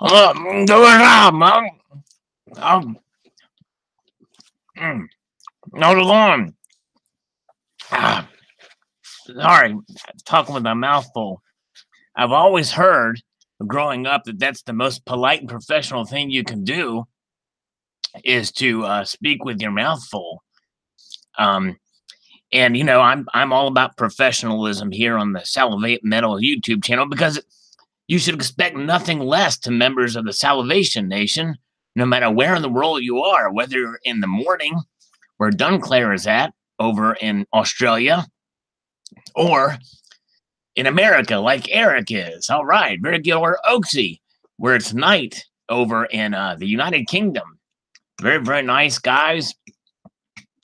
Going on, man. Um, How's it going? Ah, sorry, talking with my mouth full. I've always heard, growing up, that that's the most polite and professional thing you can do is to speak with your mouth full. Um, and I'm all about professionalism here on the Salivate Metal YouTube channel because you should expect nothing less to members of the Salivation Nation, no matter where in the world you are, whether you're in the morning, where Dunclair is at, over in Australia, or in America, like Eric is. All right, very good. Or Oaksy, where it's night over in the United Kingdom. Very, very nice, guys.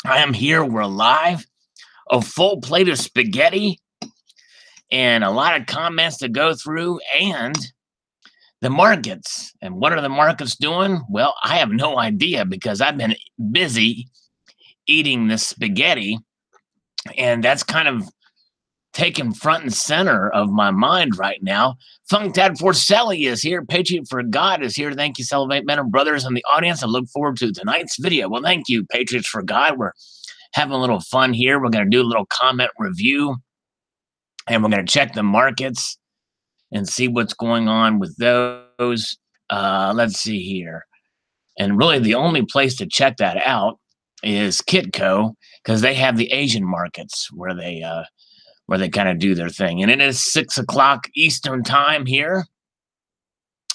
I am here. We're live. A full plate of spaghetti and a lot of comments to go through, and the markets. And what are the markets doing? Well, I have no idea because I've been busy eating this spaghetti, and that's kind of taken front and center of my mind right now. Funk Dad Forcelli is here. Patriot for God is here. Thank you, Salivate Metal brothers in the audience. I look forward to tonight's video. Well, thank you, Patriots for God. We're having a little fun here. We're going to do a little comment review, and we're going to check the markets and see what's going on with those. Let's see here. And really the only place to check that out is Kitco, because they have the Asian markets where they kind of do their thing. And it is 6 o'clock Eastern time here,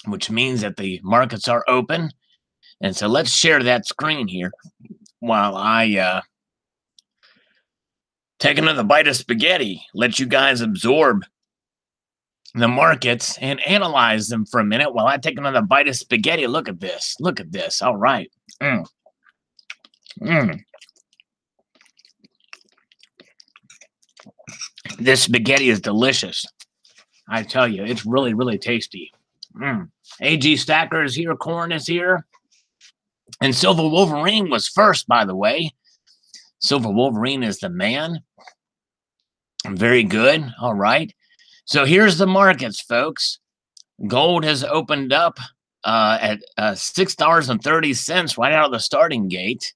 which means that the markets are open. And so let's share that screen here while I take another bite of spaghetti, let you guys absorb the markets and analyze them for a minute while I take another bite of spaghetti. Look at this. Look at this. All right. This spaghetti is delicious. I tell you, it's really, really tasty. AG Stacker is here. Corn is here. And Silver Wolverine was first, by the way. Silver Wolverine is the man. Very good. All right. So here's the markets, folks. Gold has opened up at $6.30 right out of the starting gate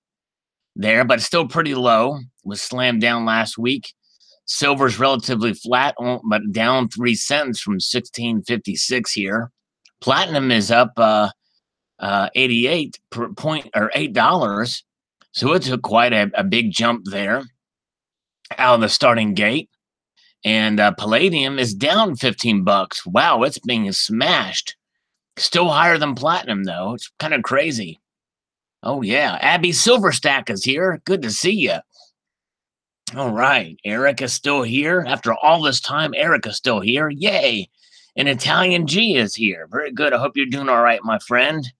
there, but still pretty low. Was slammed down last week. Silver's relatively flat, but down 3 cents from 16.56 here. Platinum is up 88 per point, or $8. So it took quite a big jump there out of the starting gate. And palladium is down 15 bucks. Wow, it's being smashed. Still higher than platinum, though. It's kind of crazy. Oh, yeah. Abby Silverstack is here. Good to see you. All right. Eric is still here. After all this time, Eric is still here. Yay. And Italian G is here. Very good. I hope you're doing all right, my friend.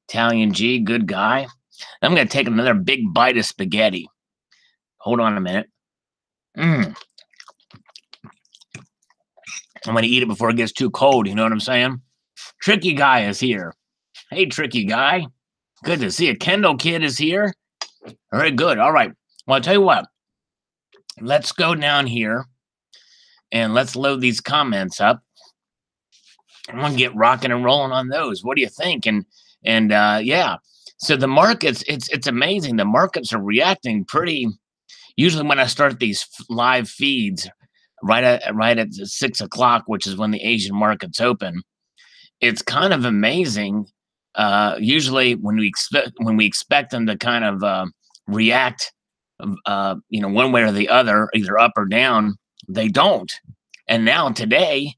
Italian G, good guy. I'm going to take another big bite of spaghetti. Hold on a minute. I'm going to eat it before it gets too cold. You know what I'm saying? Tricky Guy is here. Hey, Tricky Guy. Good to see you. Kendall Kid is here. Very good. All right. Well, I'll tell you what. Let's go down here and let's load these comments up. I'm going to get rocking and rolling on those. What do you think? And yeah. So the markets, it's amazing. The markets are reacting pretty. Usually when I start these live feeds, right at 6 o'clock, which is when the Asian markets open, it's kind of amazing. Usually when we expect them to kind of react, one way or the other, either up or down, they don't. And now today,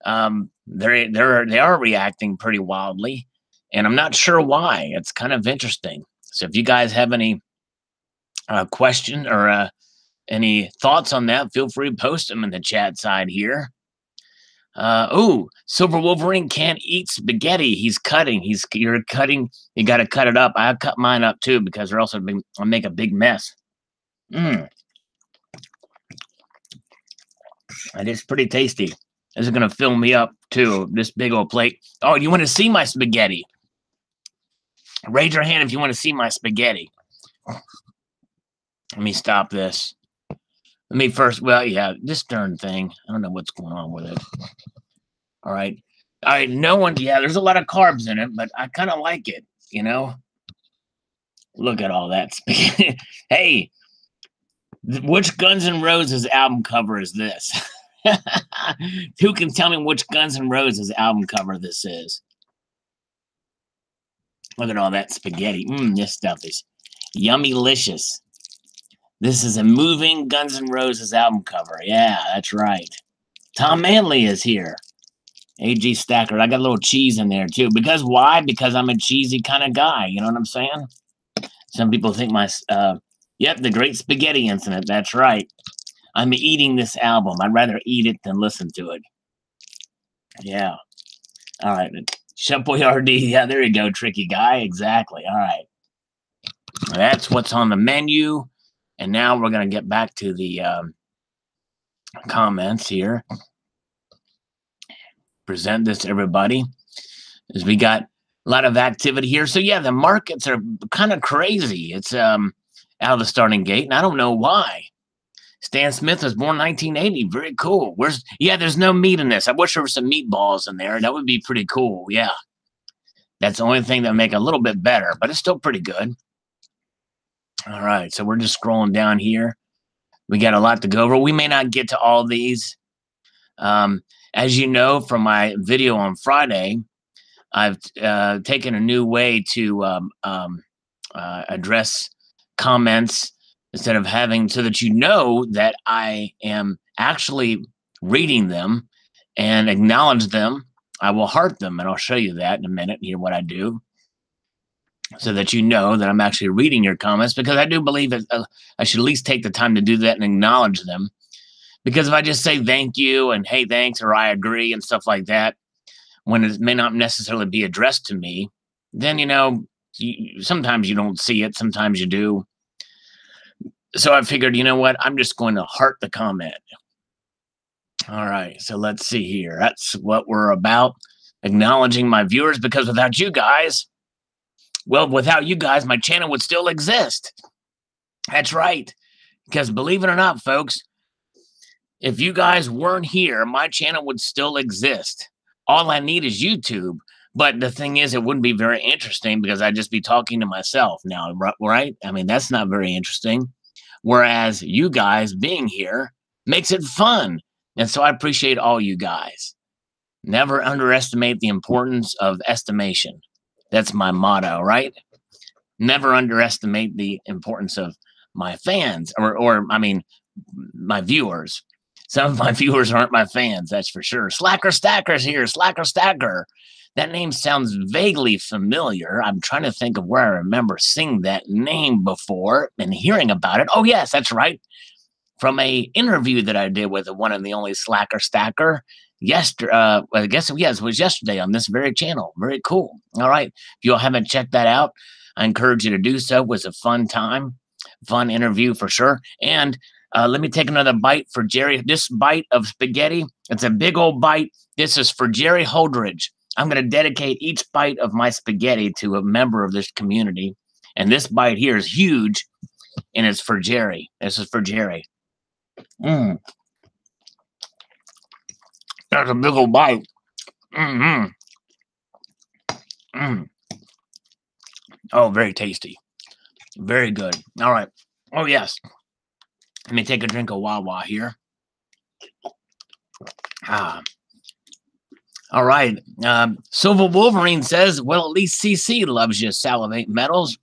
they are reacting pretty wildly, and I'm not sure why. It's kind of interesting. So if you guys have any question or any thoughts on that, feel free to post them in the chat side here. Silver Wolverine can't eat spaghetti. He's cutting. You're cutting. You got to cut it up. I cut mine up too because I'll make a big mess. It is pretty tasty. This is gonna fill me up too. This big old plate. Oh, you want to see my spaghetti? Raise your hand if you want to see my spaghetti. Let me stop this. Let me first. Well, yeah, this darn thing. I don't know what's going on with it. All right. All right, no one. Yeah, there's a lot of carbs in it, but I kind of like it. You know, look at all that. Hey, which Guns N' Roses album cover is this? Who can tell me which Guns N' Roses album cover this is? Look at all that spaghetti. This stuff is yummy-licious. This is a moving Guns N' Roses album cover. Yeah, that's right. Tom Manley is here. AG Stacker. I got a little cheese in there too. Because why? Because I'm a cheesy kind of guy. You know what I'm saying? Some people think yep, the Great Spaghetti Incident. That's right. I'm eating this album. I'd rather eat it than listen to it. Yeah. All right. Chef Boyardee. Yeah, there you go, tricky guy. Exactly. All right. That's what's on the menu. And now we're going to get back to the comments here. Present this to everybody. As we got a lot of activity here. So, yeah, the markets are kind of crazy. It's out of the starting gate, and I don't know why. Stan Smith was born 1980. Very cool. There's no meat in this. I wish there were some meatballs in there. That would be pretty cool. Yeah. That's the only thing that would make it a little bit better, but it's still pretty good. All right. So we're just scrolling down here. We got a lot to go over. We may not get to all these. As you know from my video on Friday, I've taken a new way to address comments instead of having so that you know that I am actually reading them and acknowledge them. I will heart them, and I'll show you that in a minute here what I do so that you know that I'm actually reading your comments, because I do believe that I should at least take the time to do that and acknowledge them. Because if I just say thank you and hey, thanks, or I agree and stuff like that, when it may not necessarily be addressed to me, then, sometimes you don't see it, sometimes you do. So I figured, you know what? I'm just going to heart the comment. All right. So let's see here. That's what we're about. Acknowledging my viewers, because without you guys, my channel would still exist. That's right. Because believe it or not, folks, if you guys weren't here, my channel would still exist. All I need is YouTube. But the thing is, it wouldn't be very interesting because I'd just be talking to myself now, right? I mean, that's not very interesting. Whereas you guys being here makes it fun. And so I appreciate all you guys. Never underestimate the importance of estimation. That's my motto, right? Never underestimate the importance of my fans or my viewers. Some of my viewers aren't my fans, that's for sure. Slacker Stacker's here. Slacker Stacker. That name sounds vaguely familiar. I'm trying to think of where I remember seeing that name before and hearing about it. Oh, yes, that's right. From a interview that I did with the one and the only Slacker Stacker yesterday. I guess it was yesterday on this very channel. Very cool. All right. If you all haven't checked that out, I encourage you to do so. It was a fun time, fun interview for sure. And let me take another bite for Jerry. This bite of spaghetti, it's a big old bite. This is for Jerry Holdridge. I'm going to dedicate each bite of my spaghetti to a member of this community. And this bite here is huge, and it's for Jerry. This is for Jerry. That's a big old bite. Oh, very tasty. Very good. All right. Oh, yes. Let me take a drink of Wawa here. All right. Silver Wolverine says, well, at least CC loves you, Salivate Metals.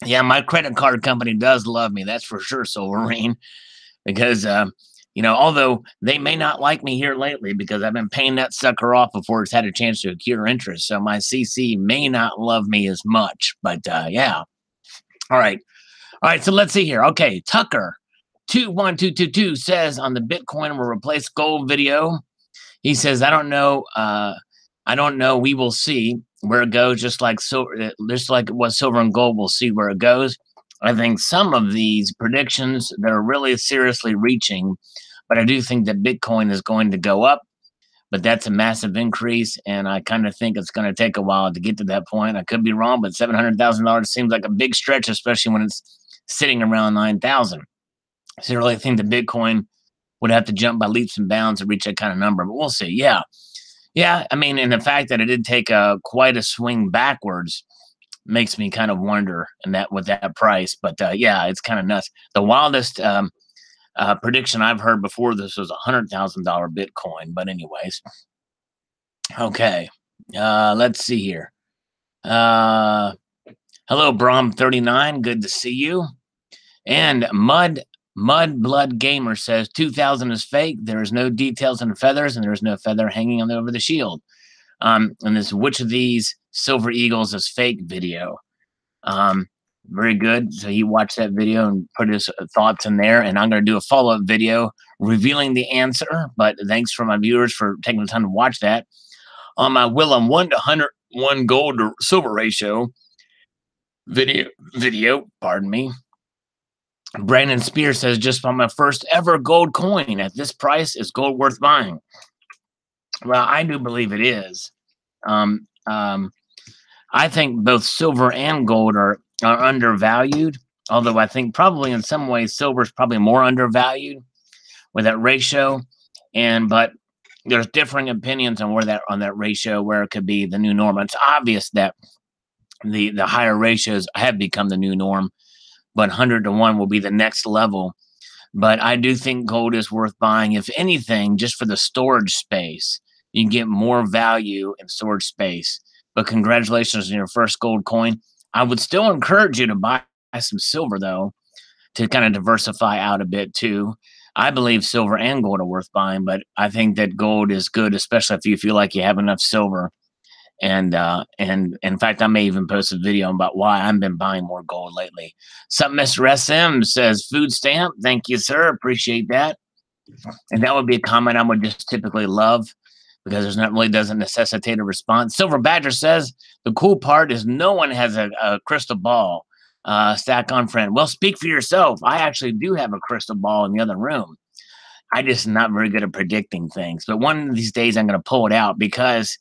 Yeah, my credit card company does love me. That's for sure, Silverine. Because, although they may not like me here lately because I've been paying that sucker off before it's had a chance to accrue interest. So my CC may not love me as much. But, yeah. All right. All right. So let's see here. Okay. Tucker 21222 says on the Bitcoin will replace gold video. He says, I don't know. We will see where it goes, just like it was silver and gold. We'll see where it goes. I think some of these predictions that are really seriously reaching, but I do think that Bitcoin is going to go up, but that's a massive increase. And I kind of think it's going to take a while to get to that point. I could be wrong, but $700,000 seems like a big stretch, especially when it's sitting around 9,000. So I really think that Bitcoin would have to jump by leaps and bounds to reach that kind of number, but we'll see. Yeah. Yeah, I mean, and the fact that it did take quite a swing backwards makes me kind of wonder, and that with that price. But yeah, it's kind of nuts. The wildest prediction I've heard before this was $100,000 Bitcoin. But anyways, okay. Let's see here. Hello, Brom39. Good to see you. And Mud Blood Gamer says 2000 is fake. There is no details on the feathers, and there is no feather hanging on over the shield. And this which of these silver eagles is fake video. Very good. So he watched that video and put his thoughts in there, and I'm going to do a follow-up video revealing the answer. But thanks for my viewers for taking the time to watch that. On my Willem 1 to 101 gold to silver ratio video, pardon me. Brandon Spear says, just bought my first ever gold coin. At this price, is gold worth buying? Well, I do believe it is. I think both silver and gold are undervalued, although I think probably in some ways silver is probably more undervalued with that ratio. But there's differing opinions on that ratio, where it could be the new norm. It's obvious that the higher ratios have become the new norm, but 100 to 1 will be the next level. But I do think gold is worth buying, if anything, just for the storage space. You can get more value in storage space. But congratulations on your first gold coin. I would still encourage you to buy some silver, though, to kind of diversify out a bit, too. I believe silver and gold are worth buying, but I think that gold is good, especially if you feel like you have enough silver. And in fact, I may even post a video about why I've been buying more gold lately. Something Mr. SM says, food stamp. Thank you, sir. Appreciate that. And that would be a comment I would just typically love, because there's not really doesn't necessitate a response. Silver Badger says, the cool part is no one has a crystal ball. Stack on friend. Well, speak for yourself. I actually do have a crystal ball in the other room. I just not very good at predicting things. But one of these days I'm going to pull it out, because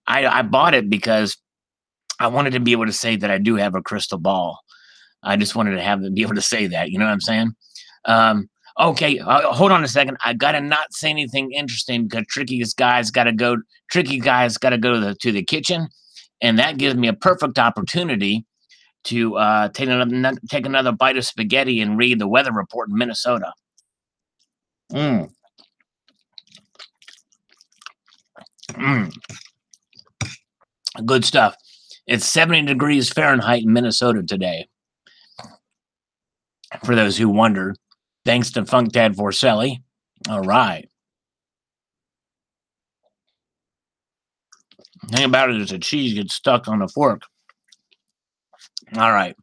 I bought it because I wanted to be able to say that I do have a crystal ball. I just wanted to be able to say that. You know what I'm saying? Okay, hold on a second. I gotta not say anything interesting, because Tricky guy's got to go to the kitchen, and that gives me a perfect opportunity to take another bite of spaghetti and read the weather report in Minnesota. Good stuff. It's 70 degrees Fahrenheit in Minnesota today. For those who wondered, thanks to Funk Dad Vorselli. All right. The thing about it is the cheese gets stuck on the fork. All right.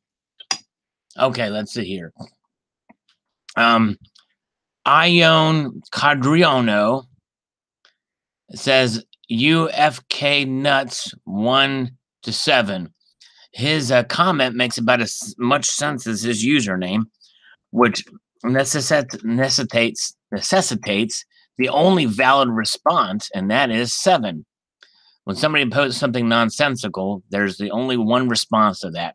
Okay, let's see here. Ion Cadriano says UFK nuts 1 to 7. His comment makes about as much sense as his username, which necessitates the only valid response, and that is 7. When somebody posts something nonsensical, there's the only one response to that.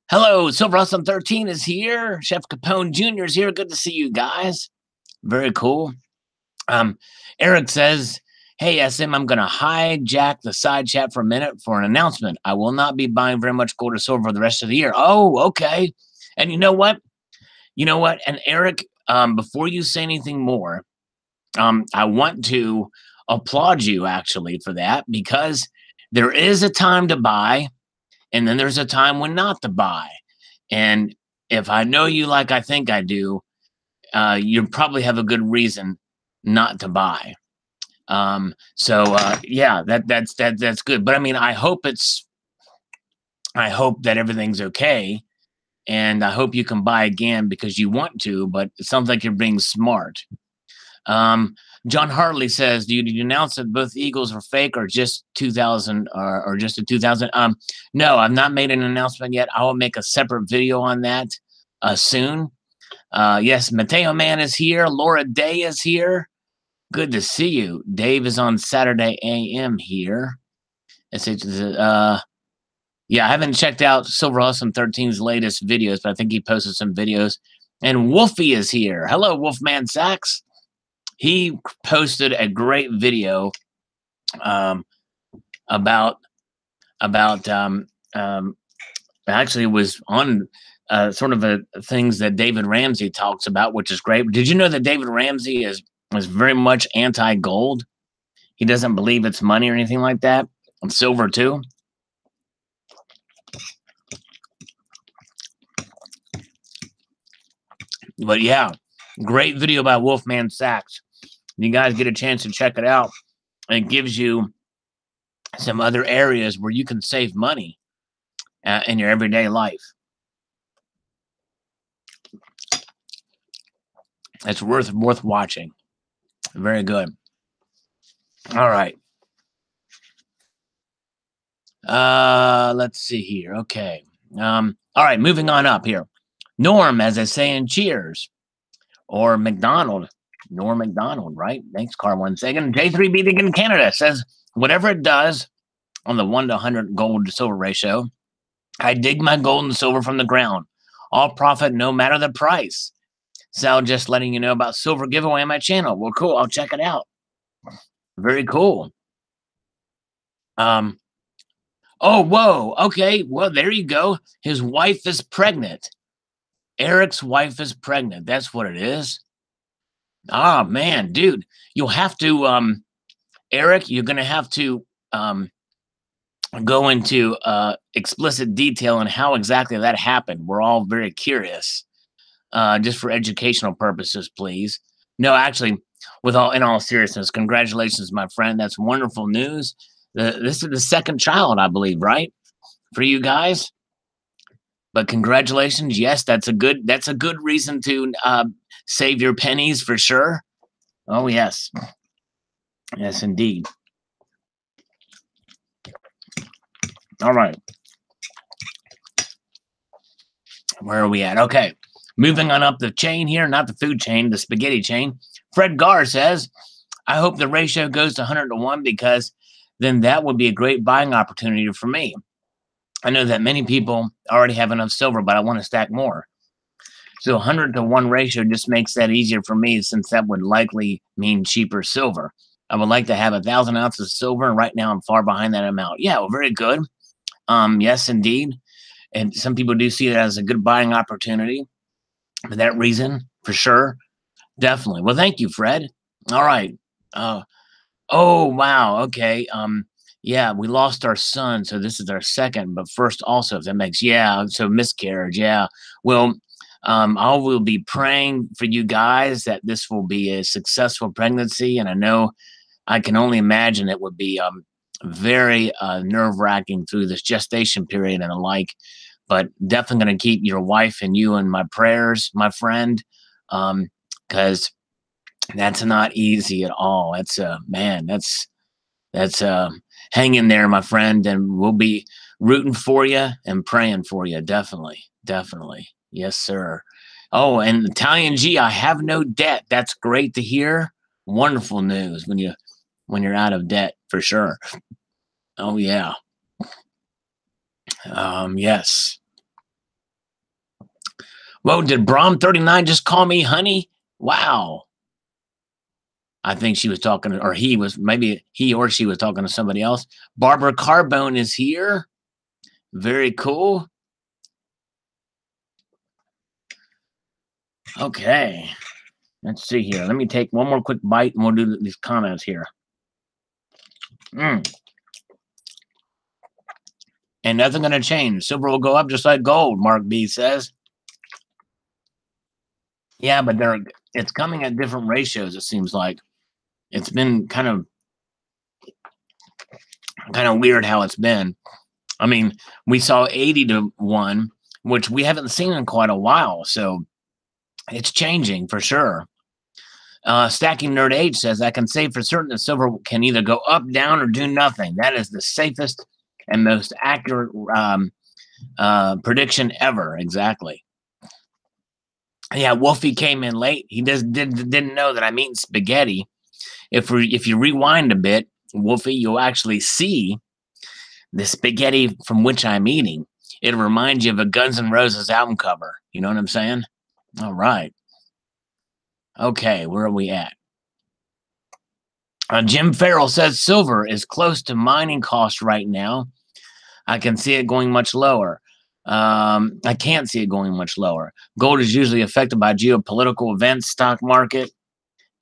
Hello, Silver Awesome 13 is here. Chef Capone Jr. is here. Good to see you guys. Very cool. Eric says, hey, SM, I'm going to hijack the side chat for a minute for an announcement. I will not be buying very much gold or silver for the rest of the year. Oh, okay. And you know what? And Eric, before you say anything more, I want to applaud you actually for that, because there is a time to buy, and then there's a time when not to buy. And if I know you like I think I do, you probably have a good reason not to buy. Yeah, that's good. But I mean, I hope that everything's okay, and I hope you can buy again because you want to, but it sounds like you're being smart. John Hartley says, did you announce that both Eagles are fake, or just 2000 or just a 2000? No, I've not made an announcement yet. I will make a separate video on that soon. Yes, Mateo Man is here. Laura Day is here. Good to see you. Dave is on Saturday AM here. Yeah, I haven't checked out Silver Awesome 13's latest videos, but I think he posted some videos. And Wolfie is here. Hello, Wolfman Sachs. He posted a great video um, about actually was on sort of things that David Ramsey talks about, which is great. Did you know that David Ramsey is very much anti-gold? He doesn't believe it's money or anything like that. And silver too. But yeah, great video by Wolfman Sachs. You guys get a chance to check it out. It gives you some other areas where you can save money in your everyday life. It's worth watching. Very good. All right. Let's see here. Okay. All right, moving on up here. Norm, as I say in Cheers, or McDonald. Norm McDonald, right? Thanks, Car 1 second. J3B in Canada says, whatever it does on the 1 to 100 gold to silver ratio, I dig my gold and silver from the ground. All profit, no matter the price. Sal, just letting you know about silver giveaway on my channel. Well, cool. I'll check it out. Very cool. Oh, whoa. Okay. Well, there you go. His wife is pregnant. Eric's wife is pregnant. That's what it is. Ah, man, dude, you'll have to, Eric, you're going to have to go into explicit detail on how exactly that happened. We're all very curious, just for educational purposes, please. No, actually, in all seriousness, congratulations, my friend. That's wonderful news. This is the second child, I believe, right? For you guys. But congratulations. Yes, that's a good reason to save your pennies for sure. Oh, yes. Yes, indeed. All right. Where are we at? Okay. Moving on up the chain here, not the food chain, the spaghetti chain. Fred Garr says, I hope the ratio goes to 100 to 1 because then that would be a great buying opportunity for me. I know that many people already have enough silver, but I want to stack more. So 100 to 1 ratio just makes that easier for me since that would likely mean cheaper silver. I would like to have 1,000 ounces of silver, and right now I'm far behind that amount. Yeah, well, very good. Yes, indeed. And some people do see it as a good buying opportunity for that reason, for sure. Definitely. Well, thank you, Fred. All right. Oh, wow. Okay. Yeah, we lost our son, so this is our second, but first also, if that makes, yeah, so miscarriage. Yeah. Well, I will be praying for you guys that this will be a successful pregnancy. And I know I can only imagine it would be very nerve-wracking through this gestation period and the like. But definitely going to keep your wife and you in my prayers, my friend, because that's not easy at all. That's man, that's hang in there, my friend, and we'll be rooting for you and praying for you. Definitely, definitely, yes, sir. Oh, and Italian G, I have no debt. That's great to hear. Wonderful news when you're out of debt for sure. Oh yeah. Yes. Whoa, did Brom 39 just call me honey? Wow. I think she was talking, or maybe he or she was talking to somebody else. Barbara Carbone is here. Very cool. Okay. Let's see here. Let me take one more quick bite and we'll do these comments here. And nothing going to change. Silver will go up just like gold, Mark B says. Yeah, but it's coming at different ratios, it seems like. It's been kind of weird how it's been. I mean, we saw 80 to 1, which we haven't seen in quite a while. So it's changing for sure. Stacking Nerd Age says, I can say for certain that silver can either go up, down, or do nothing. That is the safest and most accurate prediction ever. Exactly. Yeah, Wolfie came in late. He didn't know that I'm eating spaghetti. If you rewind a bit, Wolfie, you'll actually see the spaghetti from which I'm eating. It'll remind you of a Guns N' Roses album cover. You know what I'm saying? All right. Okay, where are we at? Jim Farrell says silver is close to mining cost right now. I can see it going much lower. I can't see it going much lower. Gold is usually affected by geopolitical events, stock market,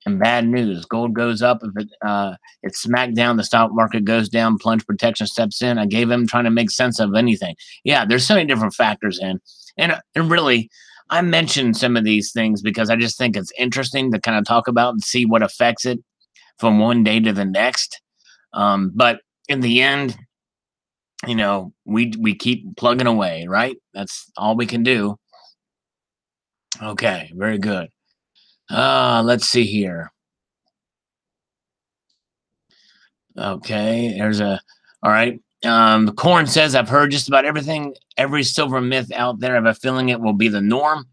and bad news. Gold goes up if it's smacked down. The stock market goes down. Plunge protection steps in. I gave him trying to make sense of anything. Yeah, there's so many different factors in, and really, I mentioned some of these things because I just think it's interesting to kind of talk about and see what affects it from one day to the next. But in the end, we keep plugging away, right? That's all we can do. Okay, very good. Let's see here. Okay, all right. Corn says, I've heard just about every silver myth out there. I have a feeling it will be the norm.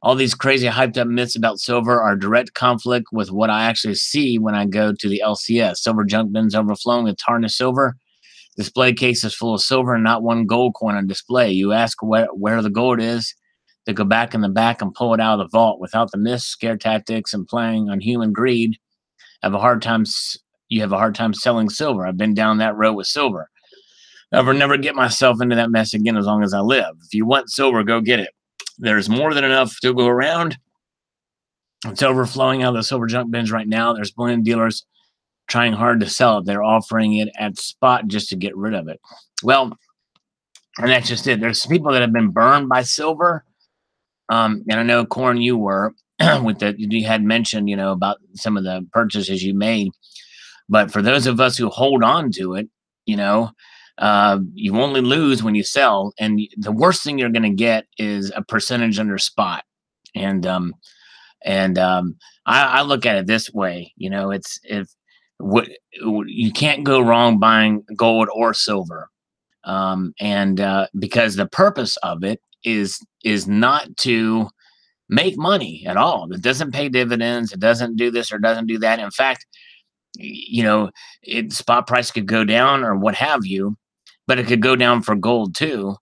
All these crazy hyped up myths about silver are direct conflict with what I actually see when I go to the LCS. Silver junk bins overflowing with tarnished silver. Display cases full of silver and not one gold coin on display. You ask where the gold is, they go back in the back and pull it out of the vault. Without the myths, scare tactics, and playing on human greed, you have a hard time selling silver. I've been down that road with silver. I'll never get myself into that mess again as long as I live. If you want silver, go get it. There's more than enough to go around. It's overflowing out of the silver junk bins right now. There's bullion dealers trying hard to sell it. They're offering it at spot just to get rid of it. Well, and that's just it. There's people that have been burned by silver. And I know, Corn, you were you had mentioned, about some of the purchases you made. But for those of us who hold on to it, you only lose when you sell. And the worst thing you're going to get is a percentage under spot. And I look at it this way, you can't go wrong buying gold or silver. Because the purpose of it is not to make money at all. It doesn't pay dividends. It doesn't do this or doesn't do that. In fact, spot price could go down or what have you, but it could go down for gold too.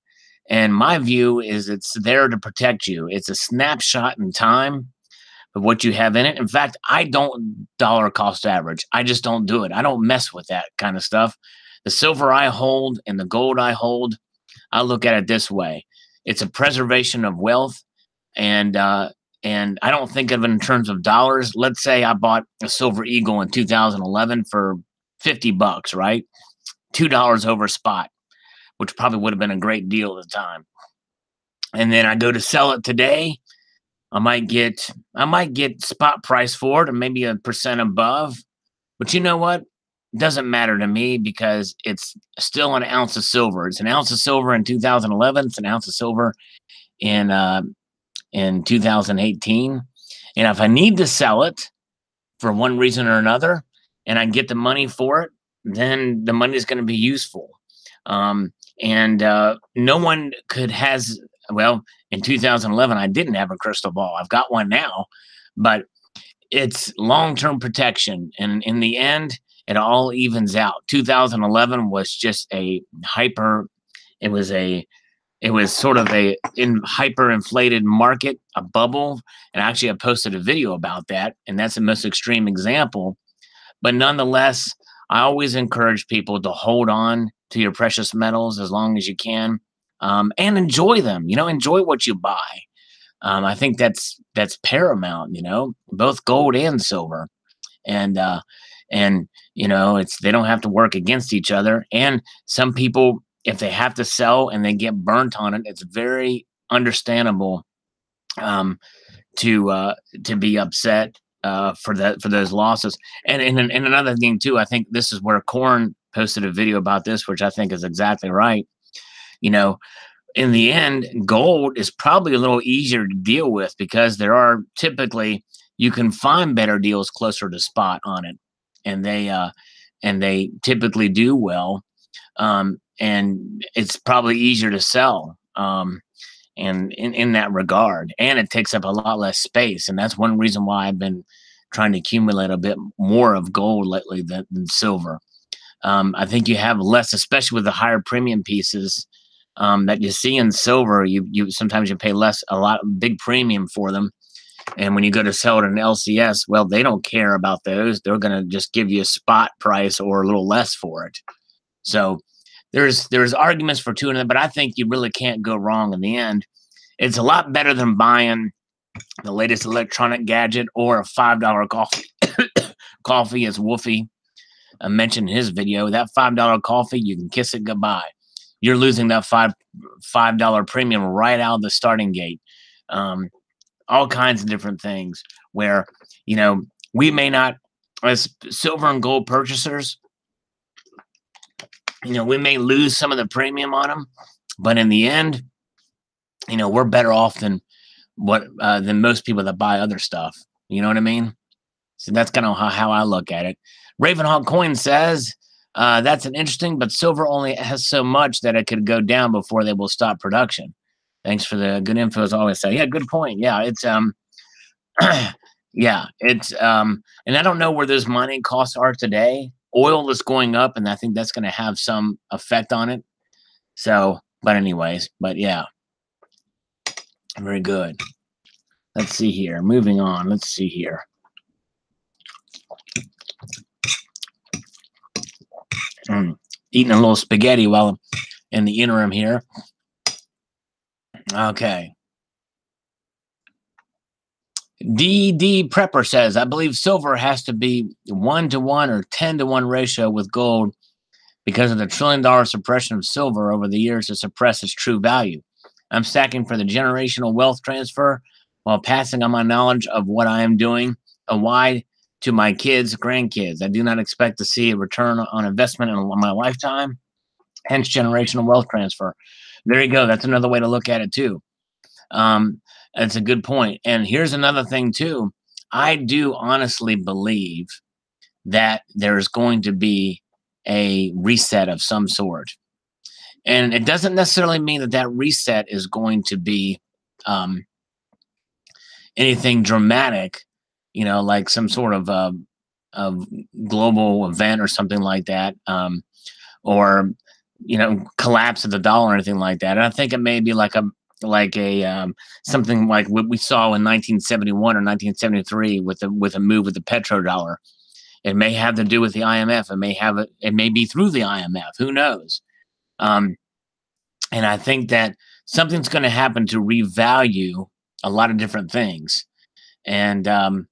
And my view is it's there to protect you. It's a snapshot in time of what you have in it. In fact, I don't dollar cost average. I just don't do it. I don't mess with that kind of stuff. The silver I hold and the gold I hold, I look at it this way. It's a preservation of wealth. And I don't think of it in terms of dollars. Let's say I bought a Silver Eagle in 2011 for $50, right? $2 over spot, which probably would have been a great deal at the time. And then I go to sell it today. I might get spot price for it, or maybe 1% above. But you know what? It doesn't matter to me because it's still an ounce of silver. It's an ounce of silver in 2011. It's an ounce of silver in 2018. And if I need to sell it for one reason or another, and I get the money for it, then the money is going to be useful. No one in 2011, I didn't have a crystal ball. I've got one now, but it's long-term protection. And in the end, it all evens out. 2011 was just it was sort of a hyper-inflated market, a bubble. And actually, I posted a video about that, and that's the most extreme example. But nonetheless, I always encourage people to hold on to your precious metals as long as you can, and enjoy them. Enjoy what you buy. I think that's paramount. Both gold and silver, and they don't have to work against each other. And some people, if they have to sell and they get burnt on it, it's very understandable to be upset for those losses. And another thing too, I think this is where Corn posted a video about this, which I think is exactly right. In the end, gold is probably a little easier to deal with because there are typically, you can find better deals closer to spot on it, and they typically do well. And it's probably easier to sell and in that regard. And it takes up a lot less space. And that's one reason why I've been trying to accumulate a bit more of gold lately than silver. I think you have less, especially with the higher premium pieces that you see in silver. You sometimes you pay less, big premium for them. And when you go to sell it in LCS, well, they don't care about those. They're going to just give you a spot price or a little less for it. So there's arguments for two of them, but I think you really can't go wrong in the end. It's a lot better than buying the latest electronic gadget or a $5 coffee. Coffee, as Wolfie mentioned in his video. That $5 coffee, you can kiss it goodbye. You're losing that $5 premium right out of the starting gate. All kinds of different things where, we may not, as silver and gold purchasers, we may lose some of the premium on them, but in the end, we're better off than most people that buy other stuff. You know what I mean? So that's kind of how I look at it. Ravenhawk Coin says, that's an interesting, but silver only has so much that it could go down before they will stop production. Thanks for the good info, as I always say. Yeah, good point. Yeah, it's yeah, it's and I don't know where those mining costs are today. Oil is going up, and I think that's going to have some effect on it. So, but anyways, but yeah, very good. Let's see here. Moving on. Let's see here. Eating a little spaghetti while in the interim here. Okay. DD Prepper says, I believe silver has to be 1-to-1 or 10-to-1 ratio with gold because of the $1 trillion suppression of silver over the years to suppress its true value. I'm stacking for the generational wealth transfer while passing on my knowledge of what I am doing and why to my kids, grandkids. I do not expect to see a return on investment in my lifetime, hence generational wealth transfer. There you go. That's another way to look at it too. That's a good point. And here's another thing too. I do honestly believe that there's going to be a reset of some sort. And it doesn't necessarily mean that that reset is going to be anything dramatic, like some sort of global event or something like that, or collapse of the dollar or anything like that. And I think it may be like a something like what we saw in 1971 or 1973 with a move with the petrodollar. It may have to do with the IMF. It may be through the IMF. Who knows? And I think that something's going to happen to revalue a lot of different things. So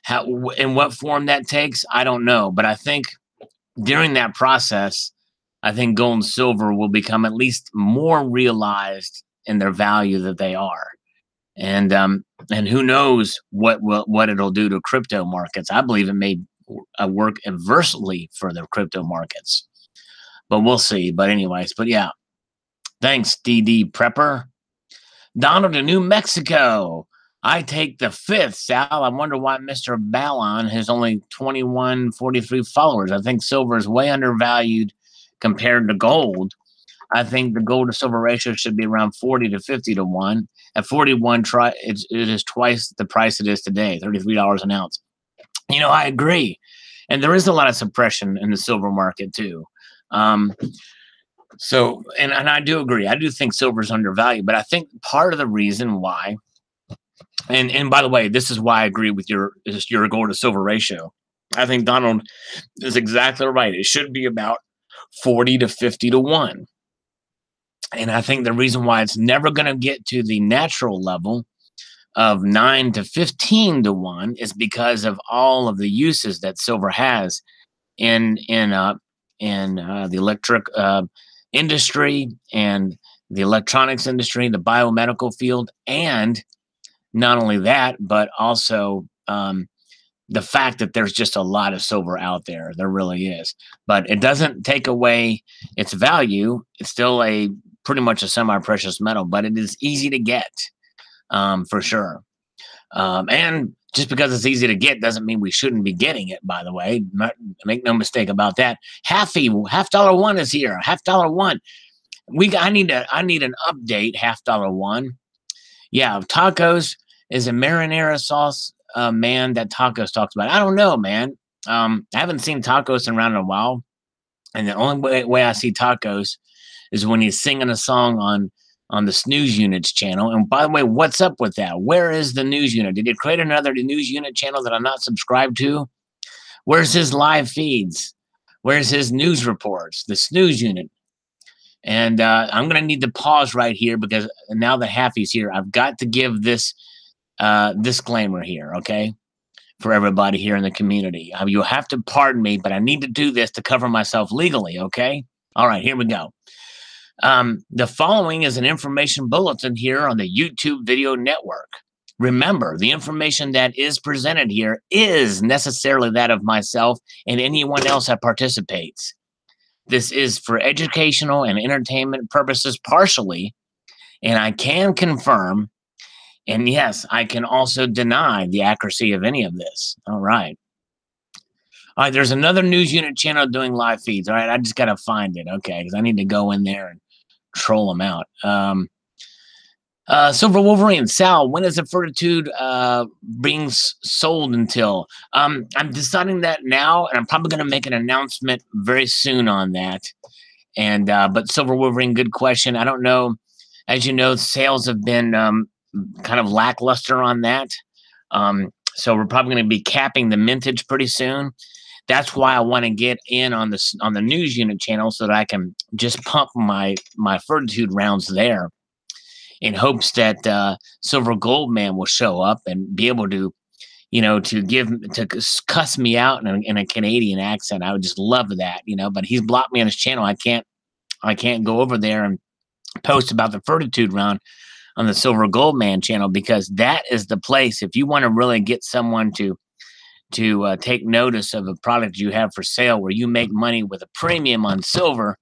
how, in what form that takes, I don't know. But I think during that process, I think gold and silver will become at least more realized in their value that they are. And who knows what it'll do to crypto markets. I believe it may work adversely for the crypto markets. But we'll see. But anyways, but yeah. Thanks, DD Prepper. Donald in New Mexico. I take the 5th, Sal. I wonder why Mr. Ballon has only 2143 followers. I think silver is way undervalued compared to gold. I think the gold to silver ratio should be around 40 to 50 to 1. At 41, it is twice the price it is today, $33 an ounce. I agree. And there is a lot of suppression in the silver market too. So, and I do agree. I do think silver is undervalued, but I think part of the reason why, and by the way, this is why I agree with your gold to silver ratio. I think Donald is exactly right. It should be about 40 to 50 to 1. And I think the reason why it's never going to get to the natural level of 9 to 15 to 1 is because of all of the uses that silver has in the electric industry and the electronics industry, the biomedical field, and not only that, but also the fact that there's just a lot of silver out there. There really is. But it doesn't take away its value. It's still pretty much a semi-precious metal, but it is easy to get for sure. And just because it's easy to get doesn't mean we shouldn't be getting it, by the way. Make no mistake about that. $1 is here. $1. I need an update. $1. Yeah, tacos is a marinara sauce, man, that Tacos talks about. I don't know, man. I haven't seen Tacos around in a while. And the only way I see Tacos is when he's singing a song on on the Snooze Units channel. And by the way, what's up with that? Where is the news unit? Did he create another news unit channel that I'm not subscribed to? Where's his live feeds? Where's his news reports? The Snooze Unit. And I'm going to need to pause right here because now that Happy's here, I've got to give this disclaimer here, okay, for everybody here in the community. You'll have to pardon me, but I need to do this to cover myself legally, okay? All right, here we go. The following is an information bulletin here on the YouTube video network. Remember, the information that is presented here is necessarily that of myself and anyone else that participates. This is for educational and entertainment purposes partially, and I can confirm, and yes, I can also deny the accuracy of any of this. All right. All right, there's another news unit channel doing live feeds. All right, I just got to find it, okay, because I need to go in there and troll them out. Silver Wolverine, Sal, when is the Fortitude being sold until? I'm deciding that now, and I'm probably going to make an announcement very soon on that. And but Silver Wolverine, good question. I don't know. As you know, sales have been kind of lackluster on that. So we're probably going to be capping the mintage pretty soon. That's why I want to get in on the news unit channel so that I can just pump my Fortitude rounds there, in hopes that Silver Gold Man will show up and be able to, to cuss me out in a Canadian accent. I would just love that, but he's blocked me on his channel. I can't go over there and post about the Fortitude round on the Silver Gold Man channel, because that is the place. If you want to really get someone to take notice of a product you have for sale where you make money with a premium on silver,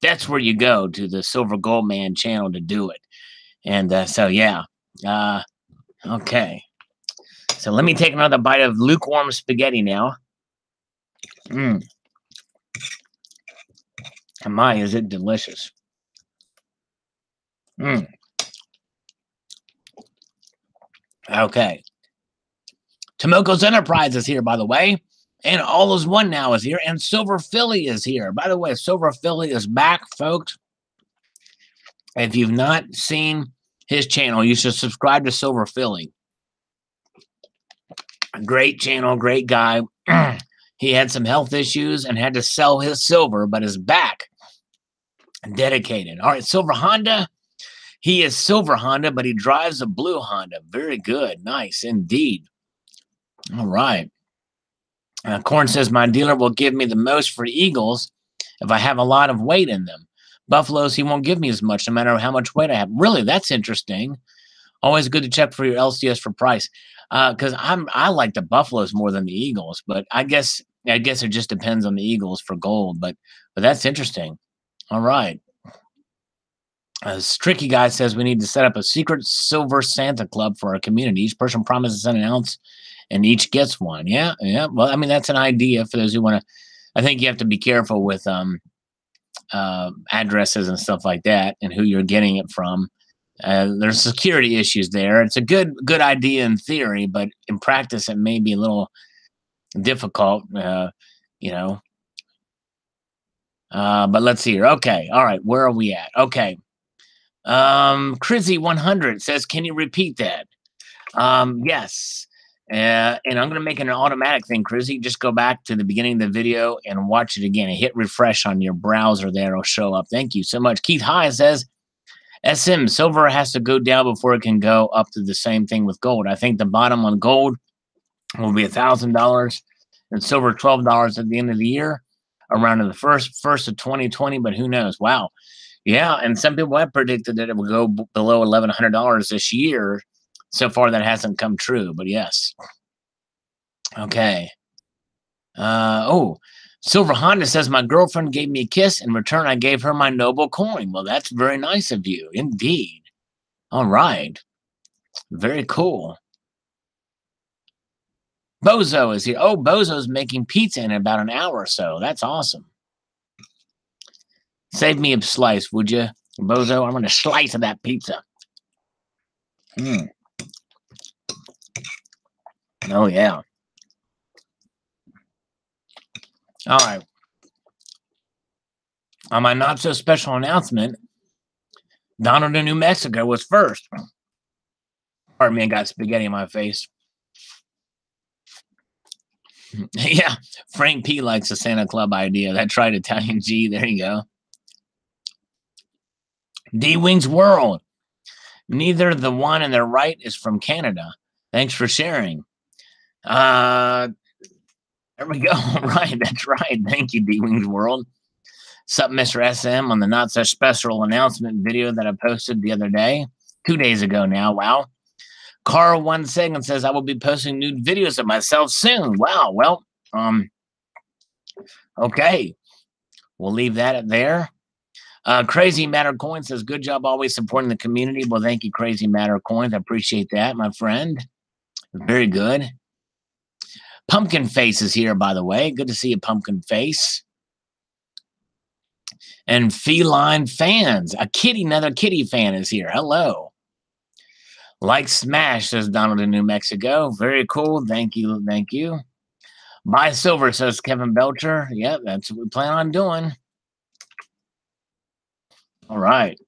that's where you go, to the Silver Gold Man channel to do it. And so, yeah. Okay. So let me take another bite of lukewarm spaghetti now. And my, is it delicious. Okay. Tomoko's Enterprise is here, by the way. And All Is One now is here. And Silver Philly is here. By the way, Silver Philly is back, folks. If you've not seen his channel, you should subscribe to Silver Philly. Great channel, great guy. He had some health issues and had to sell his silver, but is back. Dedicated. All right, Silver Honda. He is Silver Honda, but he drives a blue Honda. Very good. Nice indeed. All right. Corn says, my dealer will give me the most for Eagles if I have a lot of weight in them. Buffaloes, he won't give me as much no matter how much weight I have. Really, that's interesting. Always good to check for your LCS for price. Because I like the Buffaloes more than the Eagles, but I guess it just depends on the Eagles for gold. But that's interesting. All right. Stricky Guy says we need to set up a secret silver Santa club for our community. Each person promises to send an ounce, and each gets one. Yeah. Well, I mean, that's an idea for those who want to. I think you have to be careful with addresses and stuff like that, and who you're getting it from. There's security issues there. It's a good idea in theory, but in practice, it may be a little difficult. But let's see here. Okay. All right. Where are we at? Okay. Crizzy100 says, can you repeat that? Yes. And I'm going to make it an automatic thing, Crizzy. Just go back to the beginning of the video and watch it again and hit refresh on your browser there. It'll show up. Thank you so much. Keith High says, SM, silver has to go down before it can go up to the same thing with gold. I think the bottom on gold will be $1,000 and silver $12 at the end of the year, around in the first of 2020, but who knows? Wow. Yeah, and some people have predicted that it will go below $1,100 this year. So far, that hasn't come true, but yes. Okay. Silver Honda says, my girlfriend gave me a kiss. In return, I gave her my noble coin. Well, that's very nice of you, indeed. All right. Very cool. Bozo is here. Oh, Bozo's making pizza in about an hour or so. That's awesome. Save me a slice, would you, Bozo? I'm going to slice of that pizza. Oh, yeah. All right. On my not-so-special announcement, Donald in New Mexico was first. Pardon me, I got spaghetti in my face. Yeah, Frank P likes the Santa Club idea. That's right, Italian G. There you go. D-Wings World. Neither the one and the right is from Canada. Thanks for sharing. There we go. Right, that's right. Thank you, D-Wings World. Sup, Mr. SM, on the Not Such Special announcement video that I posted the other day. 2 days ago now. Wow. Carl 1 second says, I will be posting nude videos of myself soon. Wow. Well, okay. We'll leave that there. Crazy Matter Coin says, good job always supporting the community. Well, thank you, Crazy Matter Coins. I appreciate that, my friend. Very good. Pumpkin Face is here, by the way. Good to see you, Pumpkin Face. And Feline Fans. Another kitty fan is here. Hello. Like Smash, says Donald in New Mexico. Very cool. Thank you. Thank you. Buy Silver, says Kevin Belcher. Yep, that's what we plan on doing. All right.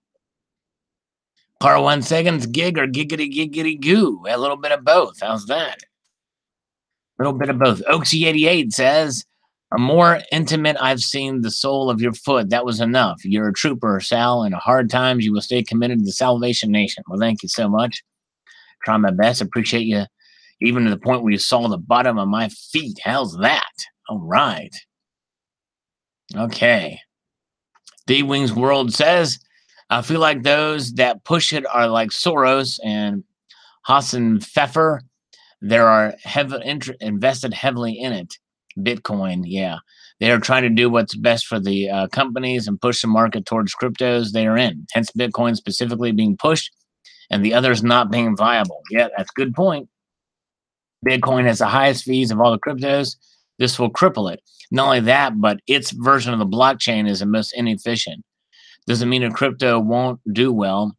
Carl 1 seconds, gig or giggity goo. A little bit of both. How's that? A little bit of both. Oxy88 says, a more intimate I've seen the sole of your foot. That was enough. You're a trooper, Sal. In hard times, you will stay committed to the Salvation Nation. Well, thank you so much. Try my best. Appreciate you. Even to the point where you saw the bottom of my feet. How's that? All right. Okay. D-Wings World says, I feel like those that push it are like Soros and Hassan Pfeffer. There are invested heavily in it. Bitcoin, yeah. They are trying to do what's best for the companies and push the market towards cryptos they are in. Hence, Bitcoin specifically being pushed and the others not being viable. Yeah, that's a good point. Bitcoin has the highest fees of all the cryptos. This will cripple it. Not only that, but its version of the blockchain is the most inefficient. Doesn't mean a crypto won't do well,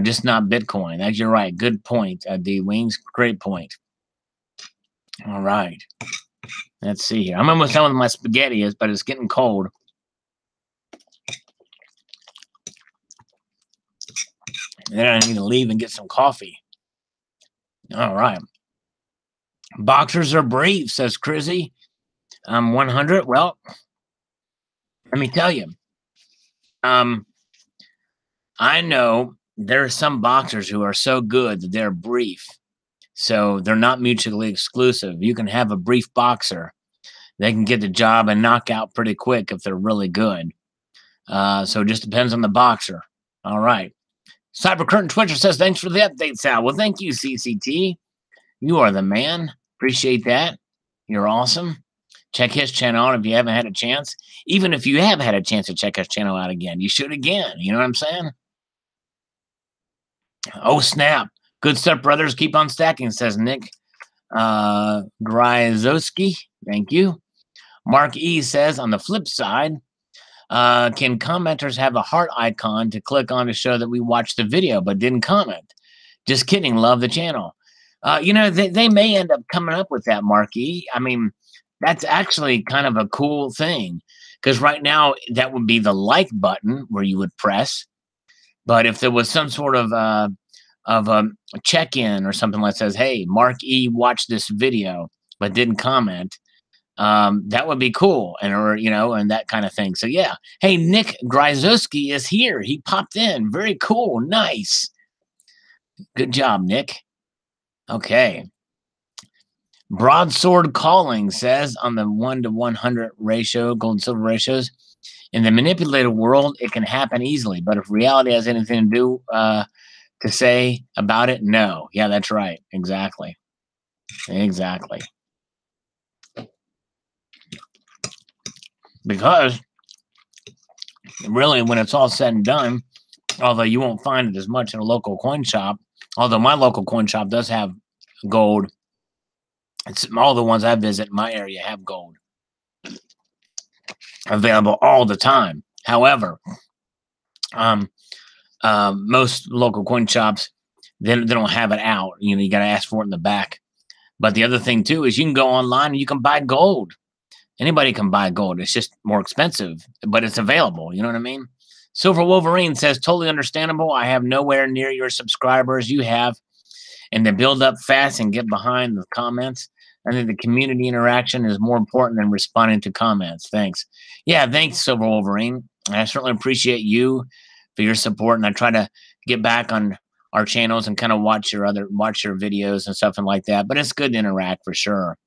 just not Bitcoin. That's You're right. Good point, D-Wings. Great point. All right. Let's see here. I'm almost done with my spaghetti, but it's getting cold. Then I need to leave and get some coffee. All right. Boxers are brave, says Crizzy. 100. Well, let me tell you. I know there are some boxers who are so good that they're brief. So they're not mutually exclusive. You can have a brief boxer. They can get the job and knock out pretty quick if they're really good. So it just depends on the boxer. All right. Cyber Curtain Twitcher says, thanks for the update, Sal. Well, thank you, CCT. You are the man. Appreciate that. You're awesome. Check his channel out if you haven't had a chance. Even if you have had a chance to check his channel out again, you should again. You know what I'm saying? Oh, snap. Good stuff, brothers. Keep on stacking, says Nick Gryzowski. Thank you. Mark E says, on the flip side, can commenters have a heart icon to click on to show that we watched the video but didn't comment? Just kidding. Love the channel. They may end up coming up with that, Mark E. I mean, that's actually kind of a cool thing because right now that would be the like button where you would press. But if there was some sort of a check-in or something that says, hey, Mark E watched this video but didn't comment, that would be cool. And that kind of thing. So yeah. Hey, Nick Gryzowski is here. He popped in. Very cool. Nice. Good job, Nick. Okay. Broadsword Calling says on the 1 to 100 ratio, gold silver ratios, in the manipulated world, it can happen easily. But if reality has anything to do to say about it, no. Yeah, that's right. Exactly. Exactly. Because really, when it's all said and done, although you won't find it as much in a local coin shop, although my local coin shop does have gold. It's all the ones I visit in my area have gold available all the time. However, most local coin shops, they don't have it out. You got to ask for it in the back. But the other thing too is you can go online and you can buy gold. Anybody can buy gold. It's just more expensive, but it's available. You know what I mean? Silver Wolverine says, totally understandable. I have nowhere near your subscribers you have, and to build up fast and get behind the comments. I think the community interaction is more important than responding to comments. Thanks. Yeah, thanks, Silver Wolverine. I certainly appreciate you for your support, and I try to get back on our channels and kind of watch your videos and stuff and like that. But it's good to interact for sure.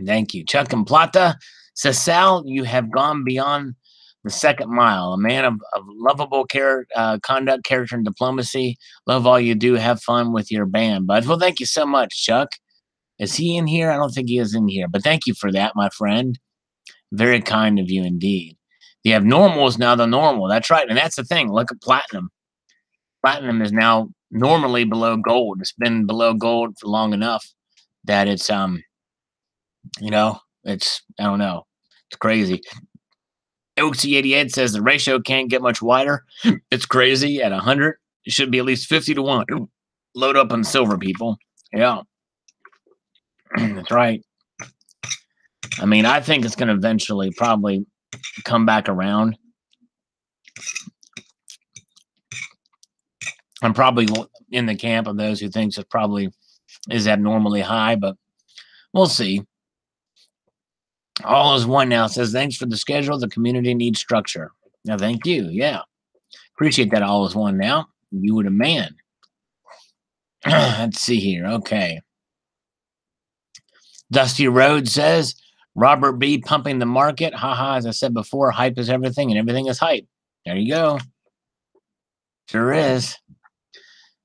Thank you. Chuck and Plata says, Sal, you have gone beyond the second mile. A man of lovable conduct, character, and diplomacy. Love all you do. Have fun with your band, bud. Well, thank you so much, Chuck. Is he in here? I don't think he is in here, but thank you for that, my friend. Very kind of you indeed. The abnormal is now the normal. That's right. And that's the thing. Look at platinum. Platinum is now normally below gold. It's been below gold for long enough that it's, you know, it's, I don't know. It's crazy. Oxy88 says the ratio can't get much wider. It's crazy. At 100, it should be at least 50 to 1. Load up on silver, people. Yeah. That's right. I mean, I think it's going to eventually probably come back around. I'm probably in the camp of those who thinks it probably is abnormally high, but we'll see. All is one now says, thanks for the schedule. The community needs structure. Now, thank you. Yeah. Appreciate that. All is one now. You were the man. Let's see here. Okay. Dusty Road says, Robert B. pumping the market. Haha, as I said before, hype is everything and everything is hype. There you go. Sure is.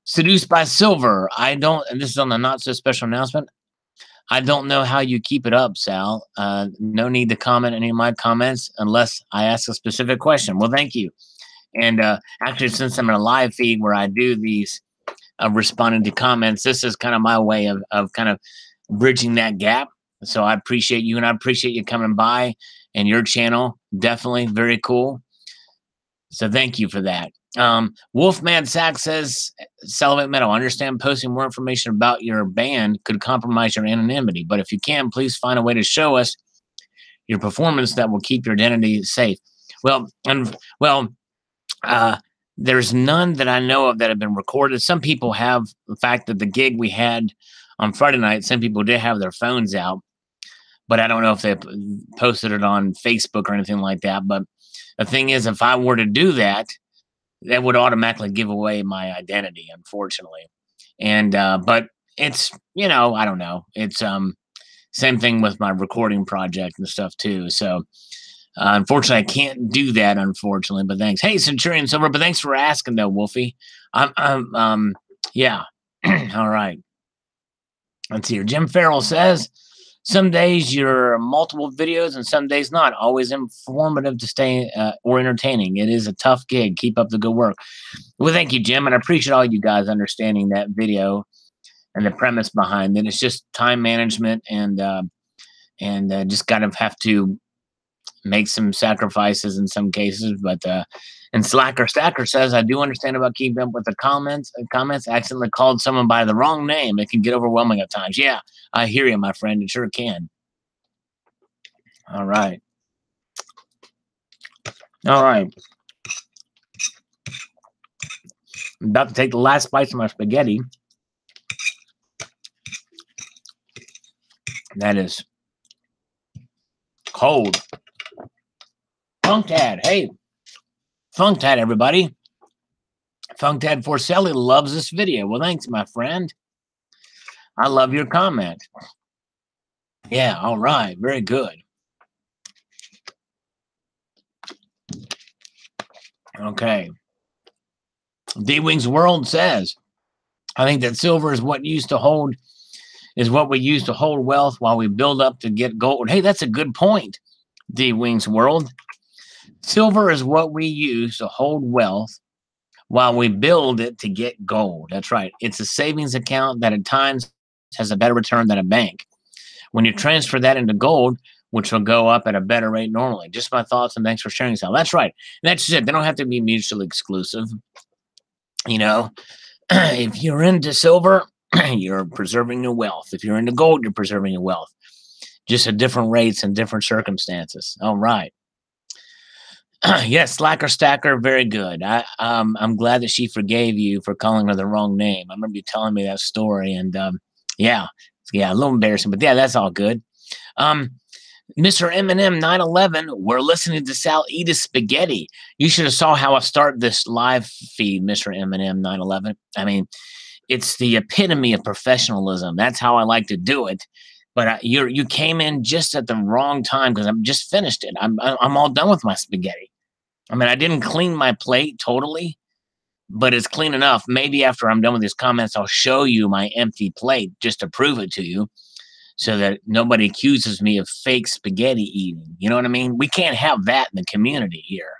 Seduced by Silver. I don't, and this is on the not so special announcement. I don't know how you keep it up, Sal. No need to comment any of my comments unless I ask a specific question. Well, thank you. And actually, since I'm in a live feed where I do these responding to comments, this is kind of my way of kind of bridging that gap. So I appreciate you, and I appreciate you coming by and your channel. Definitely very cool. So thank you for that. Wolfman Sack says, Salivate Metal, I understand posting more information about your band could compromise your anonymity, but if you can, please find a way to show us your performance that will keep your identity safe. Well, there's none that I know of that have been recorded. Some people have. The fact that the gig we had on Friday night, some people did have their phones out, but I don't know if they posted it on Facebook or anything like that. But the thing is, if I were to do that, that would automatically give away my identity, unfortunately. And but it's, you know, I don't know. It's same thing with my recording project and stuff too. So unfortunately, I can't do that, unfortunately. But thanks. Hey, Centurion Silver, but thanks for asking though, Wolfie. Yeah. All right. Let's see here. Jim Farrell says, some days you're multiple videos and some days not. Always informative to stay or entertaining. It is a tough gig. Keep up the good work. Well, thank you, Jim. And I appreciate all you guys understanding that video and the premise behind it. It's just time management and just kind of have to make some sacrifices in some cases. But and Slacker Stacker says, I do understand about keeping up with the comments. Accidentally called someone by the wrong name. It can get overwhelming at times. Yeah, I hear you, my friend. It sure can. All right. All right. I'm about to take the last bite of my spaghetti. That is cold. Funktad. Hey, Funktad, everybody. Funktad Forcelli loves this video. Well, thanks, my friend. I love your comment. Yeah, all right. Very good. Okay. D-Wings World says, I think that silver is what we use to hold wealth while we build up to get gold. Hey, that's a good point, D-Wings World. Silver is what we use to hold wealth while we build it to get gold. That's right. It's a savings account that at times has a better return than a bank. When you transfer that into gold, which will go up at a better rate normally. Just my thoughts, and thanks for sharing, Sal. That's right. And that's it. They don't have to be mutually exclusive. You know, if you're into silver, you're preserving your wealth. If you're into gold, you're preserving your wealth. Just at different rates and different circumstances. All right. Yes, Slacker Stacker, very good. I'm glad that she forgave you for calling her the wrong name. I remember you telling me that story, and yeah, yeah, a little embarrassing, but yeah, that's all good. Um, Mr. Eminem 911, we're listening to Sal eat his spaghetti. You should have saw how I start this live feed, Mr. Eminem 911. I mean, it's the epitome of professionalism. That's how I like to do it. But you came in just at the wrong time because I'm just finished it. I'm all done with my spaghetti. I mean, I didn't clean my plate totally, but it's clean enough. Maybe after I'm done with these comments, I'll show you my empty plate just to prove it to you so that nobody accuses me of fake spaghetti eating. You know what I mean? We can't have that in the community here.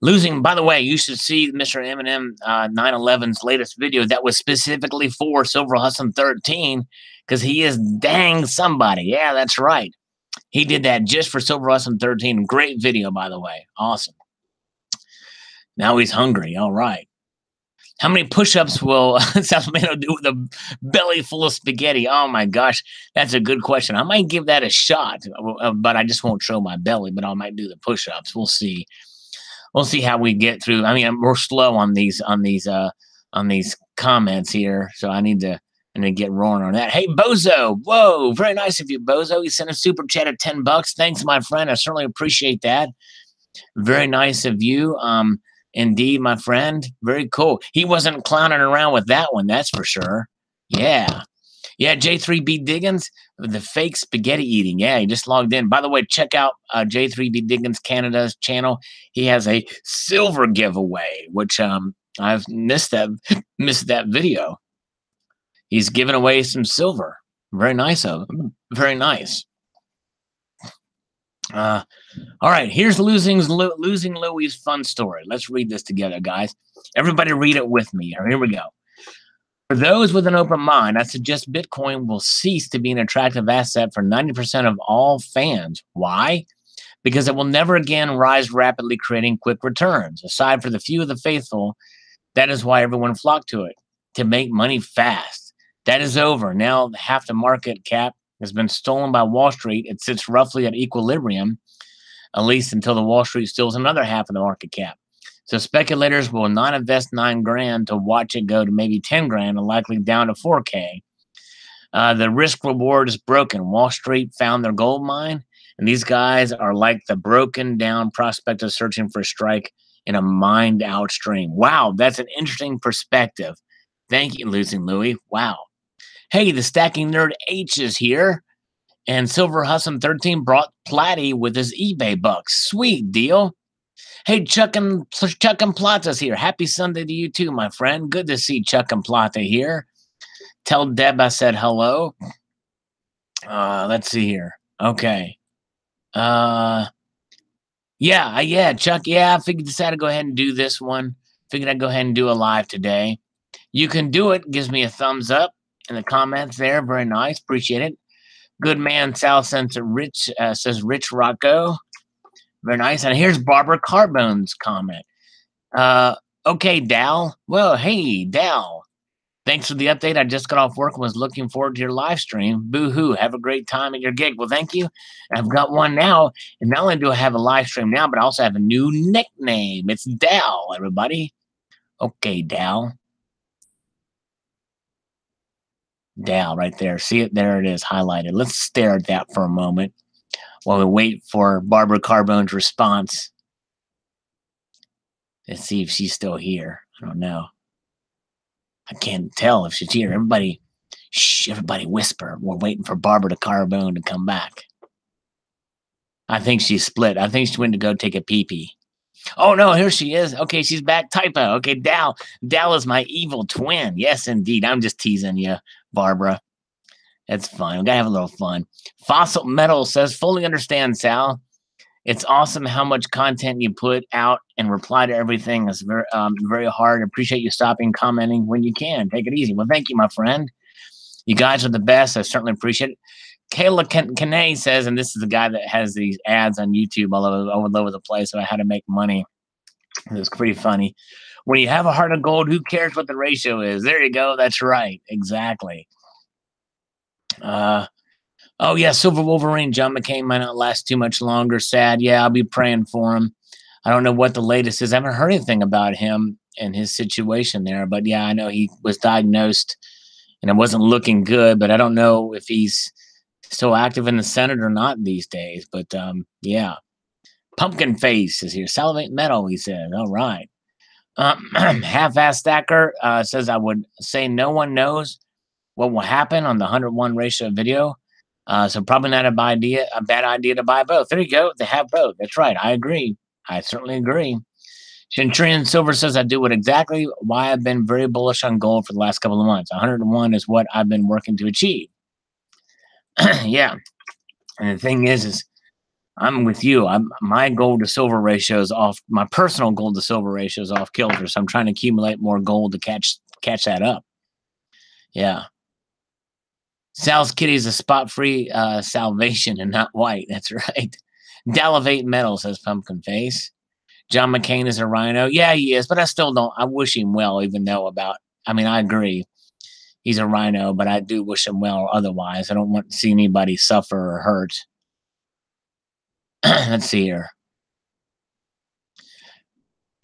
Losing, by the way, you should see Mr. Eminem 911's latest video that was specifically for Silver Hustle 13 because he is dang somebody. Yeah, that's right. He did that just for Silver Hustle 13. Great video, by the way. Awesome. Now he's hungry. All right. How many push-ups will Salivate do with a belly full of spaghetti? Oh my gosh, that's a good question. I might give that a shot, but I just won't show my belly. But I might do the push-ups. We'll see. We'll see how we get through. I mean, we're slow on these comments here, so I need to get roaring on that. Hey, Bozo, whoa, very nice of you, Bozo. You sent a super chat of $10. Thanks, my friend. I certainly appreciate that. Very nice of you. Indeed, my friend. Very cool. He wasn't clowning around with that one, that's for sure. Yeah. Yeah, J3B Diggins, the fake spaghetti eating. Yeah, he just logged in. By the way, check out J3B Diggins Canada's channel. He has a silver giveaway, which I've missed that video. He's giving away some silver. Very nice of him. Very nice. All right, here's Losing Louie's fun story. Let's read this together, guys. Everybody read it with me. Here we go. For those with an open mind, I suggest Bitcoin will cease to be an attractive asset for 90% of all fans. Why? Because it will never again rise rapidly, creating quick returns. Aside for the few of the faithful, that is why everyone flocked to it, to make money fast. That is over. Now half the market cap has been stolen by Wall Street. It sits roughly at equilibrium, at least until the Wall Street steals another half of the market cap. So speculators will not invest $9,000 to watch it go to maybe $10,000 and likely down to $4,000. The risk reward is broken. Wall Street found their gold mine, and these guys are like the broken down prospector searching for a strike in a mined out stream. Wow, that's an interesting perspective. Thank you, Losing Louie. Wow. Hey, the Stacking Nerd H is here. And Silver Hustle 13 brought Platty with his eBay bucks. Sweet deal. Hey, Chuck and Plata's here. Happy Sunday to you too, my friend. Good to see Chuck and Plata here. Tell Deb I said hello. Let's see here. Okay. Yeah, Chuck. Yeah, I figured decided to go ahead and do this one. Figured I'd go ahead and do a live today. You can do it. Gives me a thumbs up in the comments there. Very nice. Appreciate it. Good man, Sal sent to Rich, says Rich Rocco. Very nice. And here's Barbara Carbone's comment. Okay, Dal. Well, hey, Dal. Thanks for the update. I just got off work and was looking forward to your live stream. Boo-hoo. Have a great time at your gig. Well, thank you. I've got one now. And not only do I have a live stream now, but I also have a new nickname. It's Dal, everybody. Okay, Dal. Dal right there. See it? There it is highlighted. Let's stare at that for a moment while we wait for Barbara Carbone's response. Let's see if she's still here. I don't know. I can't tell if she's here. Everybody, shh, everybody whisper. We're waiting for Barbara Carbone to come back. I think she's split. I think she went to go take a pee-pee. Oh, no, here she is. Okay, she's back. Typo. Okay, Dal. Dal is my evil twin. Yes, indeed. I'm just teasing you, Barbara. That's fine. We got to have a little fun. Fossil Metal says, fully understand, Sal. It's awesome how much content you put out and reply to everything. It's very, very hard. Appreciate you stopping, commenting when you can. Take it easy. Well, thank you, my friend. You guys are the best. I certainly appreciate it. Kayla Kane says, and this is the guy that has these ads on YouTube all over the place about how to make money. It's pretty funny. When you have a heart of gold, who cares what the ratio is? There you go. That's right. Exactly. Oh, yeah, Silver Wolverine. John McCain might not last too much longer. Sad. Yeah, I'll be praying for him. I don't know what the latest is. I haven't heard anything about him and his situation there, but yeah, I know he was diagnosed and it wasn't looking good, but I don't know if he's still active in the Senate or not these days. But yeah, Pumpkin Face is here. Salivate Metal, he said. All right. Half-ass Stacker says, I would say no one knows what will happen on the 101 ratio video. So probably not a bad idea to buy both. There you go. They have both. That's right. I agree. I certainly agree. Centurion Silver says, I do it exactly why I've been very bullish on gold for the last couple of months. 101 is what I've been working to achieve. Yeah. And the thing is I'm with you. My gold to silver ratio is off. My personal gold to silver ratio is off kilter. So I'm trying to accumulate more gold to catch that up. Yeah. Sal's Kitty is a spot-free salvation and not white. That's right. Salivate Metal, says Pumpkin Face. John McCain is a rhino. Yeah, he is, but I still don't. I wish him well, even though I agree. He's a rhino, but I do wish him well otherwise. I don't want to see anybody suffer or hurt. Let's see here.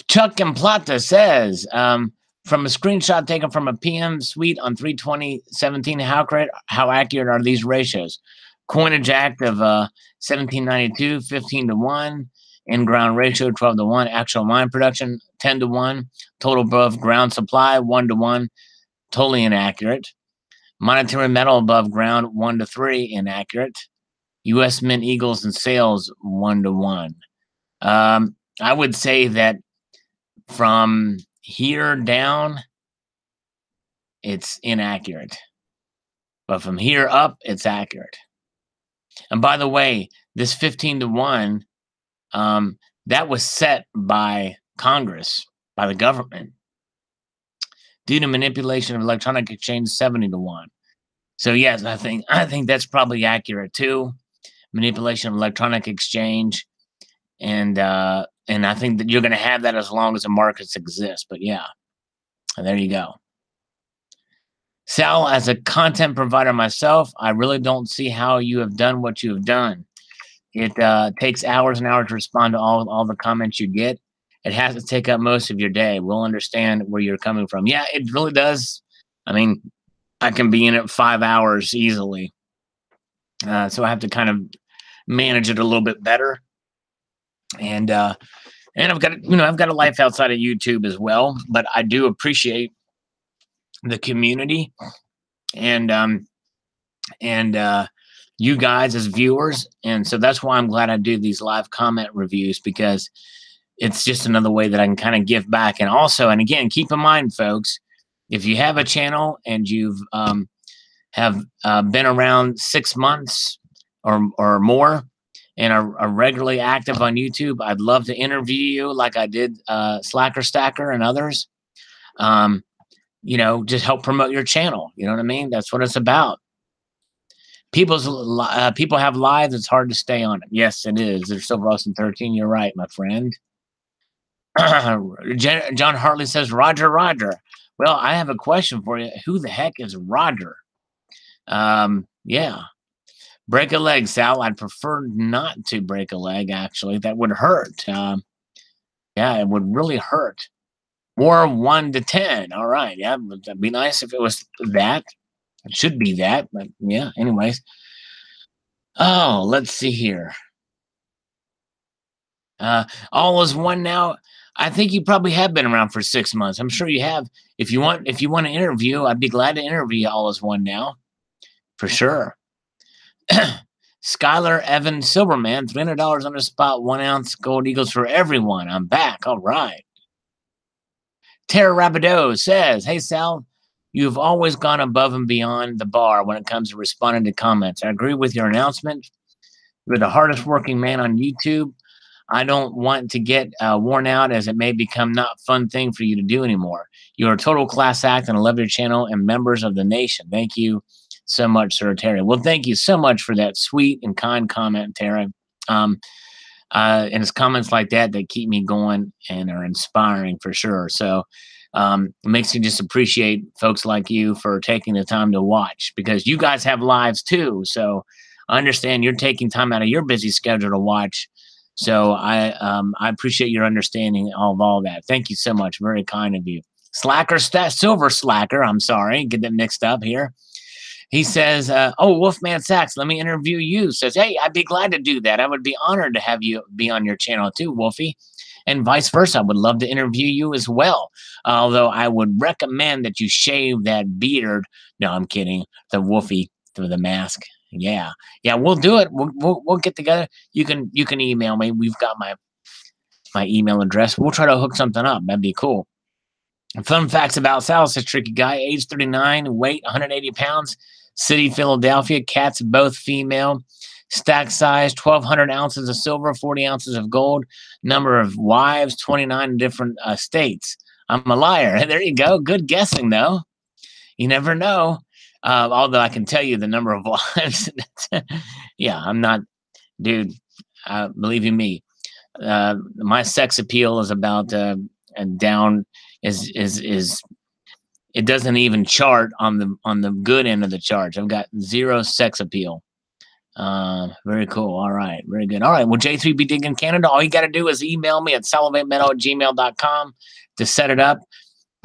Chuck and Plata says, from a screenshot taken from a PM suite on 3/20/17, how accurate are these ratios? Coinage act of 1792, 15-1. In-ground ratio 12-1. Actual mine production 10-1. Total above ground supply 1-1. Totally inaccurate. Monetary metal above ground 1-3. Inaccurate. U.S. Mint Eagles and sales 1-1. I would say that from here down, it's inaccurate. But from here up, it's accurate. And by the way, this 15-1, that was set by Congress, by the government, due to manipulation of electronic exchange 70-1. So yes, I think that's probably accurate too. Manipulation of electronic exchange, and I think that you're going to have that as long as the markets exist. But yeah, there you go. Sal, as a content provider myself, I really don't see how you have done what you have done. It takes hours and hours to respond to all the comments you get. It has to take up most of your day. We'll understand where you're coming from. Yeah, it really does. I mean, I can be in it 5 hours easily. So I have to kind of manage it a little bit better. And I've got a life outside of YouTube as well, but I do appreciate the community and you guys as viewers. And so that's why I'm glad I do these live comment reviews, because it's just another way that I can kind of give back. And also, and again, keep in mind, folks, if you have a channel and you've have been around 6 months or more and are regularly active on YouTube, I'd love to interview you like I did Slacker Stacker and others. Just help promote your channel. You know what I mean? That's what it's about. People have lives. It's hard to stay on it. Yes, it is. They're Silver Austin 13. You're right, my friend. John Hartley says, Roger. Well, I have a question for you. Who the heck is Roger? Yeah. Break a leg, Sal. I'd prefer not to break a leg, actually. That would hurt. Yeah, it would really hurt. Or 1 to 10. All right. Yeah, that'd be nice if it was that. It should be that. But yeah, anyways. Oh, let's see here. All is one now. I think you probably have been around for 6 months. I'm sure you have. If you want to interview, I'd be glad to interview All is One now. For sure. Skylar Evan Silverman, $300 on the spot, 1 ounce gold eagles for everyone. I'm back. All right. Tara Rabideau says, hey, Sal, you've always gone above and beyond the bar when it comes to responding to comments. I agree with your announcement. You're the hardest working man on YouTube. I don't want to get worn out, as it may become not fun thing for you to do anymore. You're a total class act, and I love your channel and members of the nation. Thank you so much, Sir Terry. Well, thank you so much for that sweet and kind comment, Terry. And it's comments like that keep me going and are inspiring for sure. So it makes me just appreciate folks like you for taking the time to watch, because you guys have lives too. So I understand you're taking time out of your busy schedule to watch. So I appreciate your understanding of all that. Thank you so much. Very kind of you. Silver Slacker. I'm sorry, get that mixed up here. He says, "Oh, Wolfman Sachs, let me interview you." Says, "Hey, I'd be glad to do that. I would be honored to have you be on your channel too, Wolfie, and vice versa. I would love to interview you as well. Although I would recommend that you shave that beard." No, I'm kidding. The Wolfie through the mask. Yeah, we'll do it. We'll get together. You can email me. We've got my email address. We'll try to hook something up. That'd be cool. Fun facts about Sal, says Tricky Guy. Age 39, weight 180 pounds. City, Philadelphia. Cats, both female. Stack size, 1,200 ounces of silver, 40 ounces of gold. Number of wives, 29 in different states. I'm a liar. There you go. Good guessing, though. You never know. Although I can tell you the number of wives. Yeah, I'm not, dude. Believe you me, my sex appeal is about down. Is it doesn't even chart on the good end of the charts. I've got 0 sex appeal. Very cool. All right, very good. All right, well, J3B Dig in Canada, all you got to do is email me at salivatemetal@gmail.com to set it up.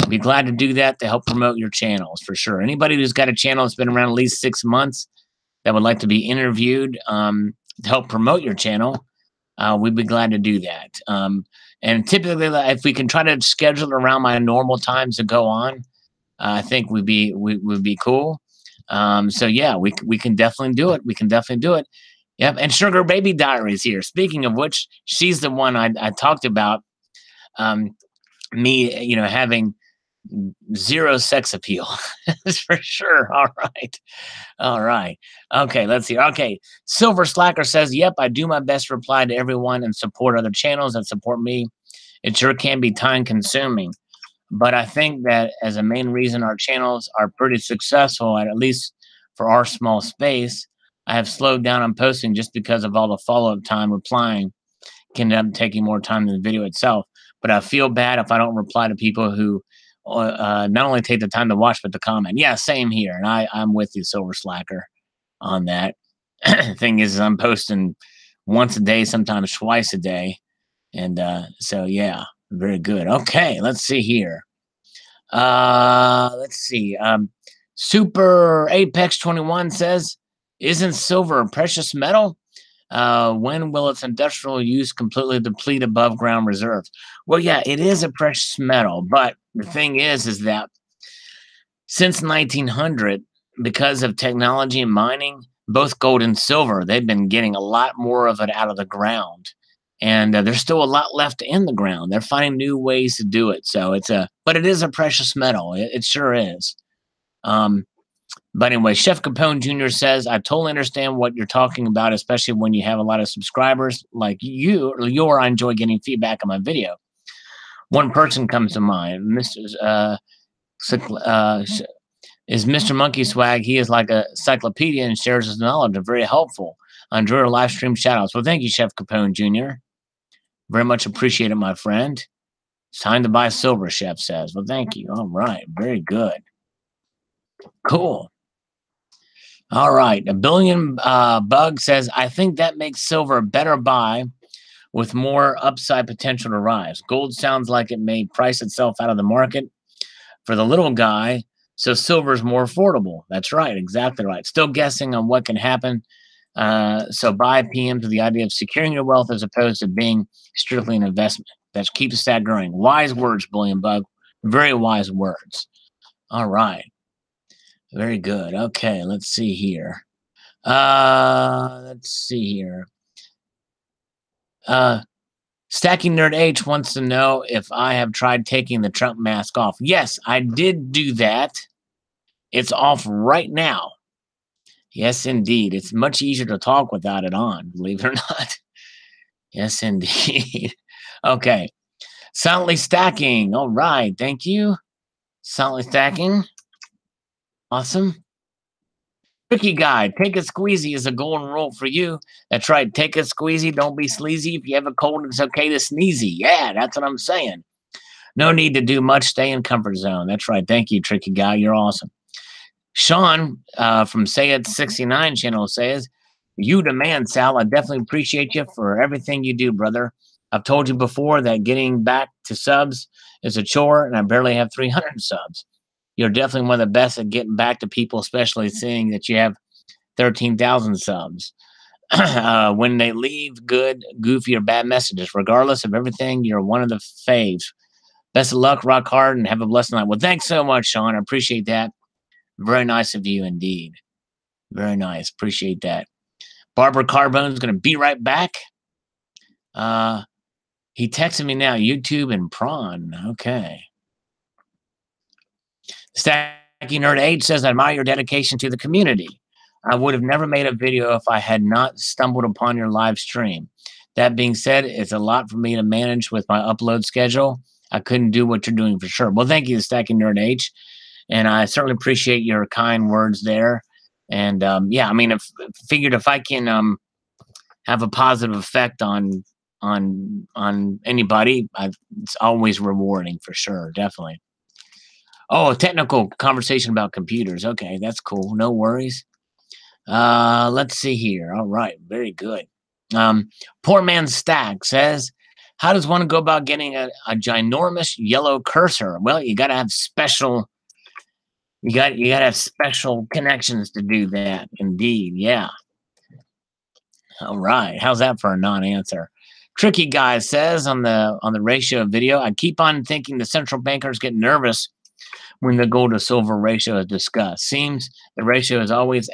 I'd be glad to do that to help promote your channels for sure. Anybody who's got a channel that's been around at least 6 months that would like to be interviewed to help promote your channel, we'd be glad to do that. And typically, if we can try to schedule it around my normal times to go on, I think would be cool. So yeah, we can definitely do it. We can definitely do it. Yep. And Sugar Baby Diaries here. Speaking of which, she's the one I talked about. Me, having 0 sex appeal for sure. All right. Okay, let's see. Okay, Silver Slacker says, "Yep, I do my best to reply to everyone and support other channels that support me. It sure can be time consuming, but I think that as a main reason our channels are pretty successful, at least for our small space, I have slowed down on posting just because of all the follow-up time replying can end up taking more time than the video itself. But I feel bad if I don't reply to people who not only take the time to watch, but to comment." Yeah, same here. And I'm with you, Silver Slacker, on that. Thing is, I'm posting once a day, sometimes twice a day. And so, yeah, very good. Okay, let's see here. Let's see. Super Apex 21 says, "Isn't silver a precious metal? When will its industrial use completely deplete above ground reserves?" Well, yeah, it is a precious metal, but the thing is that since 1900, because of technology and mining, both gold and silver, they've been getting a lot more of it out of the ground, and there's still a lot left in the ground. They're finding new ways to do it, so but it is a precious metal. It sure is. But anyway, Chef Capone Jr. says, "I totally understand what you're talking about, especially when you have a lot of subscribers like you or I enjoy getting feedback on my video. One person comes to mind, is Mr. Monkey Swag. He is like a encyclopedia and shares his knowledge. And very helpful. I enjoy your live stream shoutouts." Well, thank you, Chef Capone Jr. Very much appreciated, my friend. It's time to buy silver, Chef says. Well, thank you. All right. Very good. Cool. All right. A Billion Bug says, "I think that makes silver a better buy with more upside potential to rise. Gold sounds like it may price itself out of the market for the little guy, so silver is more affordable." That's right. Exactly right. Still guessing on what can happen. So buy PM to the idea of securing your wealth as opposed to being strictly an investment. That keeps that growing. Wise words, Billion Bug. Very wise words. All right. Very good. Okay, let's see here. Stacking Nerd H wants to know if I have tried taking the Trump mask off. Yes, I did do that. It's off right now. Yes, indeed. It's much easier to talk without it on, believe it or not. Yes, indeed. Okay. Silently Stacking. All right. Thank you. Silently Stacking. Awesome. Tricky Guy, take a squeezy is a golden rule for you. That's right. Take a squeezy. Don't be sleazy. If you have a cold, it's okay to sneezy. Yeah, that's what I'm saying. No need to do much. Stay in comfort zone. That's right. Thank you, Tricky Guy. You're awesome. Sean from Say It 69 channel says, You the man, Sal. I definitely appreciate you for everything you do, brother. I've told you before that getting back to subs is a chore, and I barely have 300 subs. You're definitely one of the best at getting back to people, especially seeing that you have 13,000 subs. When they leave good, goofy, or bad messages, regardless of everything, you're one of the faves. Best of luck, rock hard, and have a blessed night. Well, thanks so much, Sean. I appreciate that. Very nice of you indeed. Very nice. Appreciate that. Barbara Carbone is going to be right back. He texted me now, YouTube and prawn. Okay. Stacky Nerd 8 says, I admire your dedication to the community. I would have never made a video if I had not stumbled upon your live stream. That being said, it's a lot for me to manage with my upload schedule. I couldn't do what you're doing for sure. Well, thank you, Stacking Nerd H. And I certainly appreciate your kind words there. And yeah, I mean, figured if I can have a positive effect on anybody, it's always rewarding for sure, definitely. Oh, a technical conversation about computers. Okay, that's cool. No worries. Let's see here. All right, very good. Poor Man Stack says, how does one go about getting a ginormous yellow cursor? Well, you got to have special. You got to have special connections to do that. Indeed, yeah. All right, how's that for a non-answer? Tricky Guy says on the ratio video, I keep on thinking the central bankers get nervous when the gold to silver ratio is discussed. Seems the ratio is always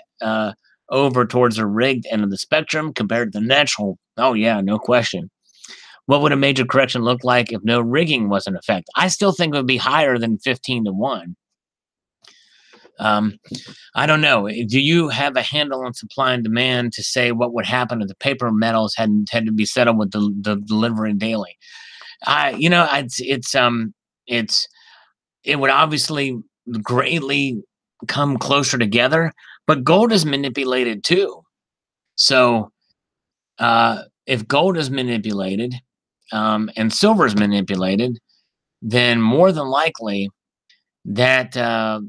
over towards the rigged end of the spectrum compared to the natural. Oh yeah, no question. What would a major correction look like if no rigging was in effect? I still think it would be higher than 15 to 1. I don't know. Do you have a handle on supply and demand to say what would happen if the paper metals had to be settled with the delivery daily? You know, it would obviously greatly come closer together, but gold is manipulated too. So if gold is manipulated and silver is manipulated, then more than likely that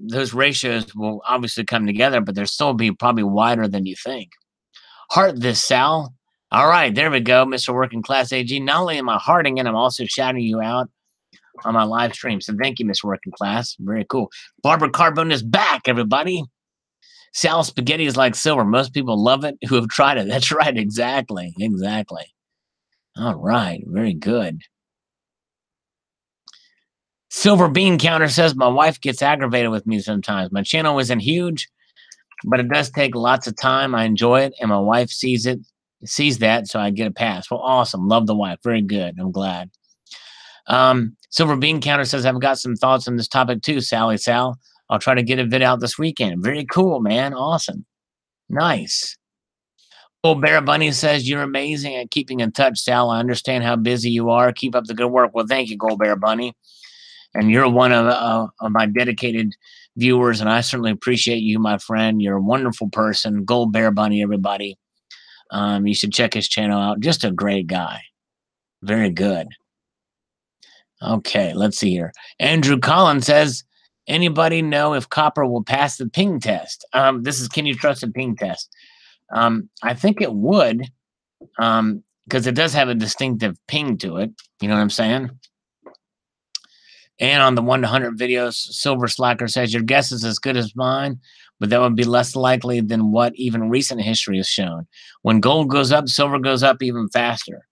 those ratios will obviously come together, but they'll still be probably wider than you think. Heart this, Sal. All right, there we go, Mr. Working Class AG. Not only am I hearting it, I'm also shouting you out on my live stream. So thank you, Mr. Working Class. Very cool. Barbara Carbone is back, everybody. Sal, spaghetti is like silver. Most people love it who have tried it. That's right. Exactly. Exactly. All right. Very good. Silver Bean Counter says, my wife gets aggravated with me sometimes. My channel isn't huge, but it does take lots of time. I enjoy it, and my wife sees that, so I get a pass. Well, awesome. Love the wife. Very good. I'm glad. Silver Bean Counter says, I've got some thoughts on this topic too, Sal. I'll try to get a vid out this weekend. Very cool, man. Awesome. Nice. Old Bear Bunny says, you're amazing at keeping in touch, Sal. I understand how busy you are. Keep up the good work. Well, thank you, Gold Bear Bunny. And you're one of my dedicated viewers, and I certainly appreciate you, my friend. You're a wonderful person. Gold Bear Bunny, everybody. You should check his channel out. Just a great guy. Very good. Okay, let's see here. Andrew Collins says, anybody know if copper will pass the ping test? This is, can you trust the ping test? I think it would, because it does have a distinctive ping to it. You know what I'm saying? And on the 1 to 100 videos, Silver Slacker says, your guess is as good as mine, but that would be less likely than what even recent history has shown. When gold goes up, silver goes up even faster.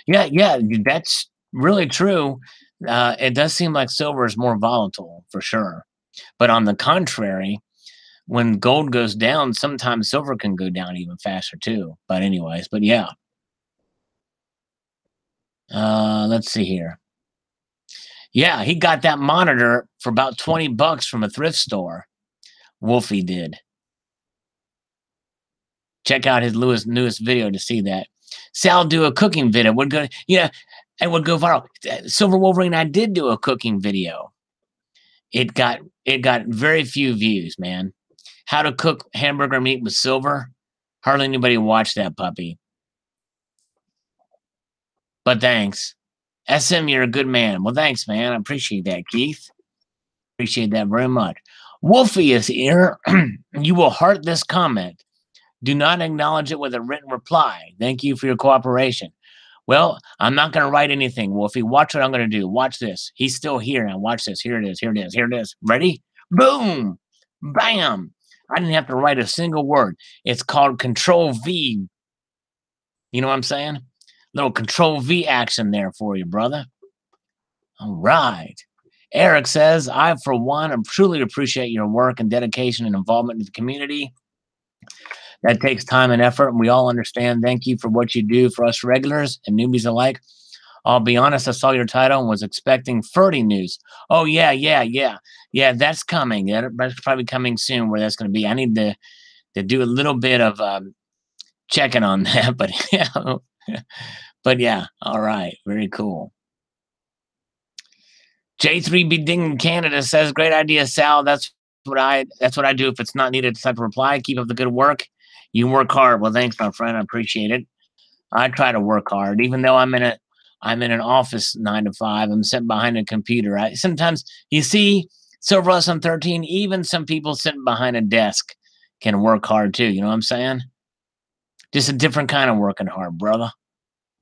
Yeah, that's really true. It does seem like silver is more volatile for sure. But on the contrary, when gold goes down, sometimes silver can go down even faster too. But anyways, but yeah. Let's see here. Yeah, he got that monitor for about $20 from a thrift store. Wolfie did. Check out his newest video to see that. Sal do a cooking video. Would go, yeah, it would go viral. Silver Wolverine, I did do a cooking video. It got very few views, man. How to cook hamburger meat with silver. Hardly anybody watched that puppy. But thanks. SM, you're a good man. Well, thanks, man. I appreciate that, Keith. Appreciate that very much. Wolfie is here. You will heart this comment. Do not acknowledge it with a written reply. Thank you for your cooperation. Well, I'm not going to write anything. Well, if you watch what I'm going to do, watch this. He's still here now. Watch this. Here it is. Here it is. Here it is. Ready? Boom. Bam. I didn't have to write a single word. It's called Control V. You know what I'm saying? Little Control V action there for you, brother. All right. Eric says, I, for one, truly appreciate your work and dedication and involvement in the community. That takes time and effort, and we all understand. Thank you for what you do for us regulars and newbies alike. I'll be honest, I saw your title and was expecting Ferdy news. Oh, yeah. Yeah, that's coming. That's probably coming soon where that's going to be. I need to do a little bit of checking on that, but yeah. But yeah, all right. Very cool. J3B Ding in Canada says, great idea, Sal. That's what I do if it's not needed to type a reply. Keep up the good work. You work hard. Well, thanks, my friend. I appreciate it. I try to work hard, even though I'm in an office 9 to 5. I'm sitting behind a computer. Sometimes you see, Silver Lesson 13, even some people sitting behind a desk can work hard too. You know what I'm saying? Just a different kind of working hard, brother.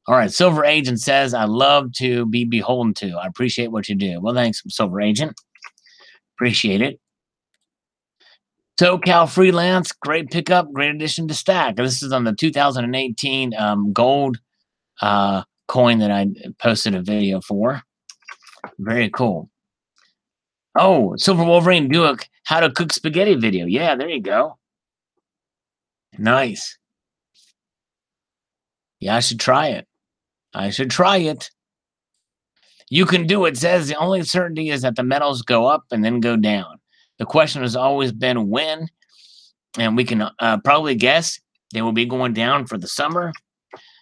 All right, Silver Agent says, I love to be beholden to. I appreciate what you do. Well, thanks, Silver Agent. Appreciate it. SoCal Freelance, great pickup, great addition to Stack. This is on the 2018 gold coin that I posted a video for. Very cool. Oh, Silver Wolverine, do a how to cook spaghetti video. Yeah, there you go. Nice. Yeah, I should try it. You can do it. Says the only certainty is that the metals go up and then go down. The question has always been when, and we can probably guess they will be going down for the summer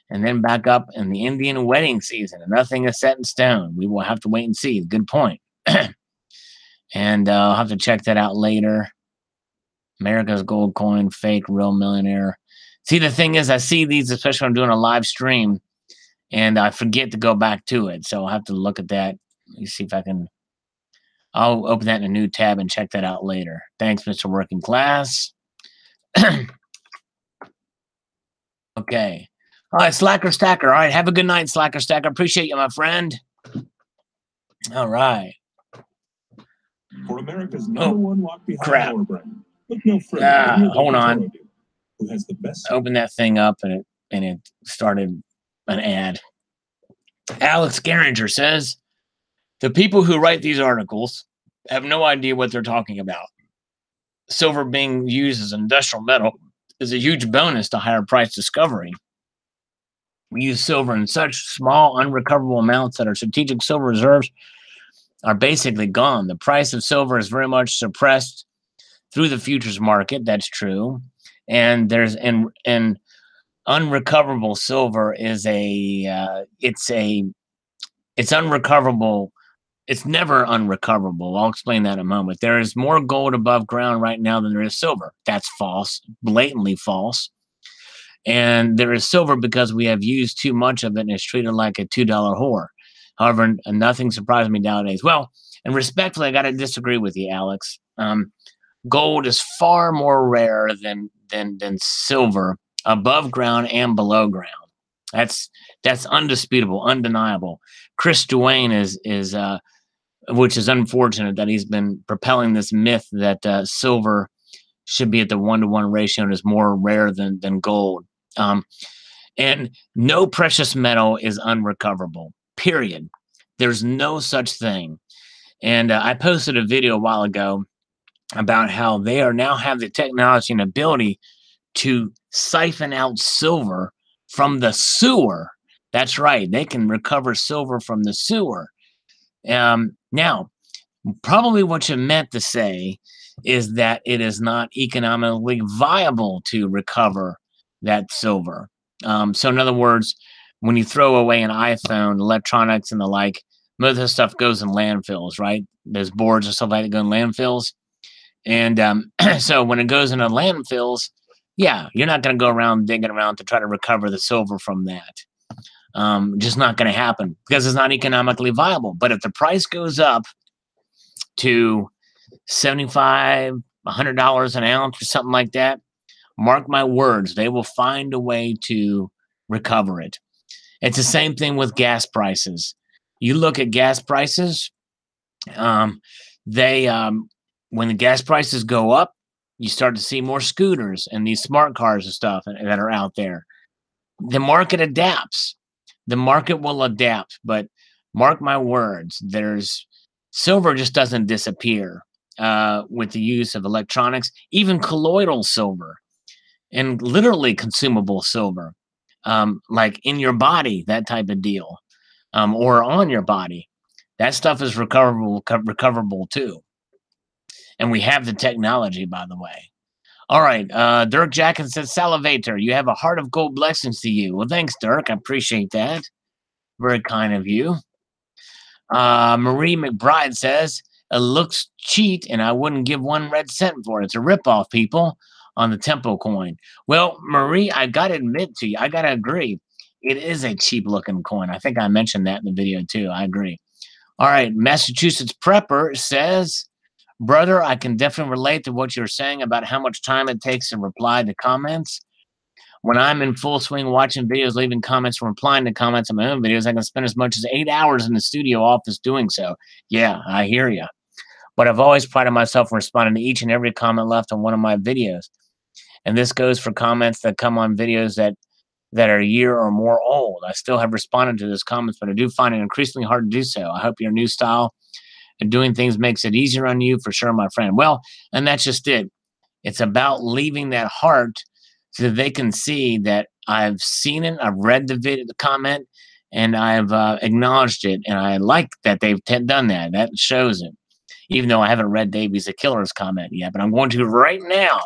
and then back up in the Indian wedding season. And nothing is set in stone. We will have to wait and see. Good point. And I'll have to check that out later. America's gold coin, fake, real millionaire. See, the thing is, I see these, especially when I'm doing a live stream, and I forget to go back to it. So I'll have to look at that. Let me see if I can. I'll open that in a new tab and check that out later. Thanks, Mr. Working Class. Okay. All right, Slacker Stacker. All right, have a good night, Slacker Stacker. Appreciate you, my friend. All right. For America's #1 lock behind crap. door brand. Look no further. Hold on. Who has the best? Open that thing up and it started an ad. Alex Geringer says, the people who write these articles have no idea what they're talking about. Silver being used as an industrial metal is a huge bonus to higher price discovery. We use silver in such small, unrecoverable amounts that our strategic silver reserves are basically gone. The price of silver is very much suppressed through the futures market. That's true. And there's and unrecoverable silver is it's unrecoverable. It's never unrecoverable. I'll explain that in a moment. There is more gold above ground right now than there is silver. That's false, blatantly false. And there is silver because we have used too much of it and it's treated like a $2 whore. However, nothing surprised me nowadays. Well, and respectfully, I got to disagree with you, Alex. Gold is far more rare than silver above ground and below ground. That's undisputable, undeniable. Chris Duane is which is unfortunate that he's been propelling this myth that silver should be at the 1-to-1 ratio and is more rare than gold. And no precious metal is unrecoverable, period. There's no such thing. And I posted a video a while ago about how they are now have the technology and ability to siphon out silver from the sewer. That's right. They can recover silver from the sewer. Now, probably what you meant to say is that it is not economically viable to recover that silver. So in other words, when you throw away an iPhone, electronics and the like, most of the stuff goes in landfills, right? There's boards and stuff like that go in landfills. And so when it goes into landfills, yeah, you're not going to go around digging around to try to recover the silver from that. Just not going to happen because it's not economically viable. But if the price goes up to $75, $100 an ounce or something like that, Mark my words, they will find a way to recover it. It's the same thing with gas prices. You look at gas prices, they when the gas prices go up, you start to see more scooters and these smart cars and stuff that are out there. The market adapts. The market will adapt, but mark my words, there's silver just doesn't disappear with the use of electronics, even colloidal silver and literally consumable silver, like in your body, that type of deal, or on your body. That stuff is recoverable too. And we have the technology, by the way. All right. Dirk Jackson says, Salivator, you have a heart of gold. Blessings to you. Well, thanks, Dirk. I appreciate that. Very kind of you. Marie McBride says, it looks cheap, and I wouldn't give 1 red cent for it. It's a ripoff, people, on the Tempo coin. Well, Marie, I got to admit to you, I got to agree. It is a cheap-looking coin. I think I mentioned that in the video, too. I agree. All right. Massachusetts Prepper says, brother, I can definitely relate to what you're saying about how much time it takes to reply to comments. When I'm in full swing watching videos, leaving comments, and replying to comments on my own videos, I can spend as much as 8 hours in the studio office doing so. Yeah, I hear you. But I've always prided myself in responding to each and every comment left on one of my videos. And this goes for comments that come on videos that are a year or more old. I still have responded to those comments, but I do find it increasingly hard to do so. I hope your new style and doing things makes it easier on you, for sure, my friend. Well, and that's just it. It's about leaving that heart so that they can see that I've seen it, I've read the video, the comment, and I've acknowledged it, and I like that they've done that. That shows it, even though I haven't read Davies the Killer's comment yet, but I'm going to right now.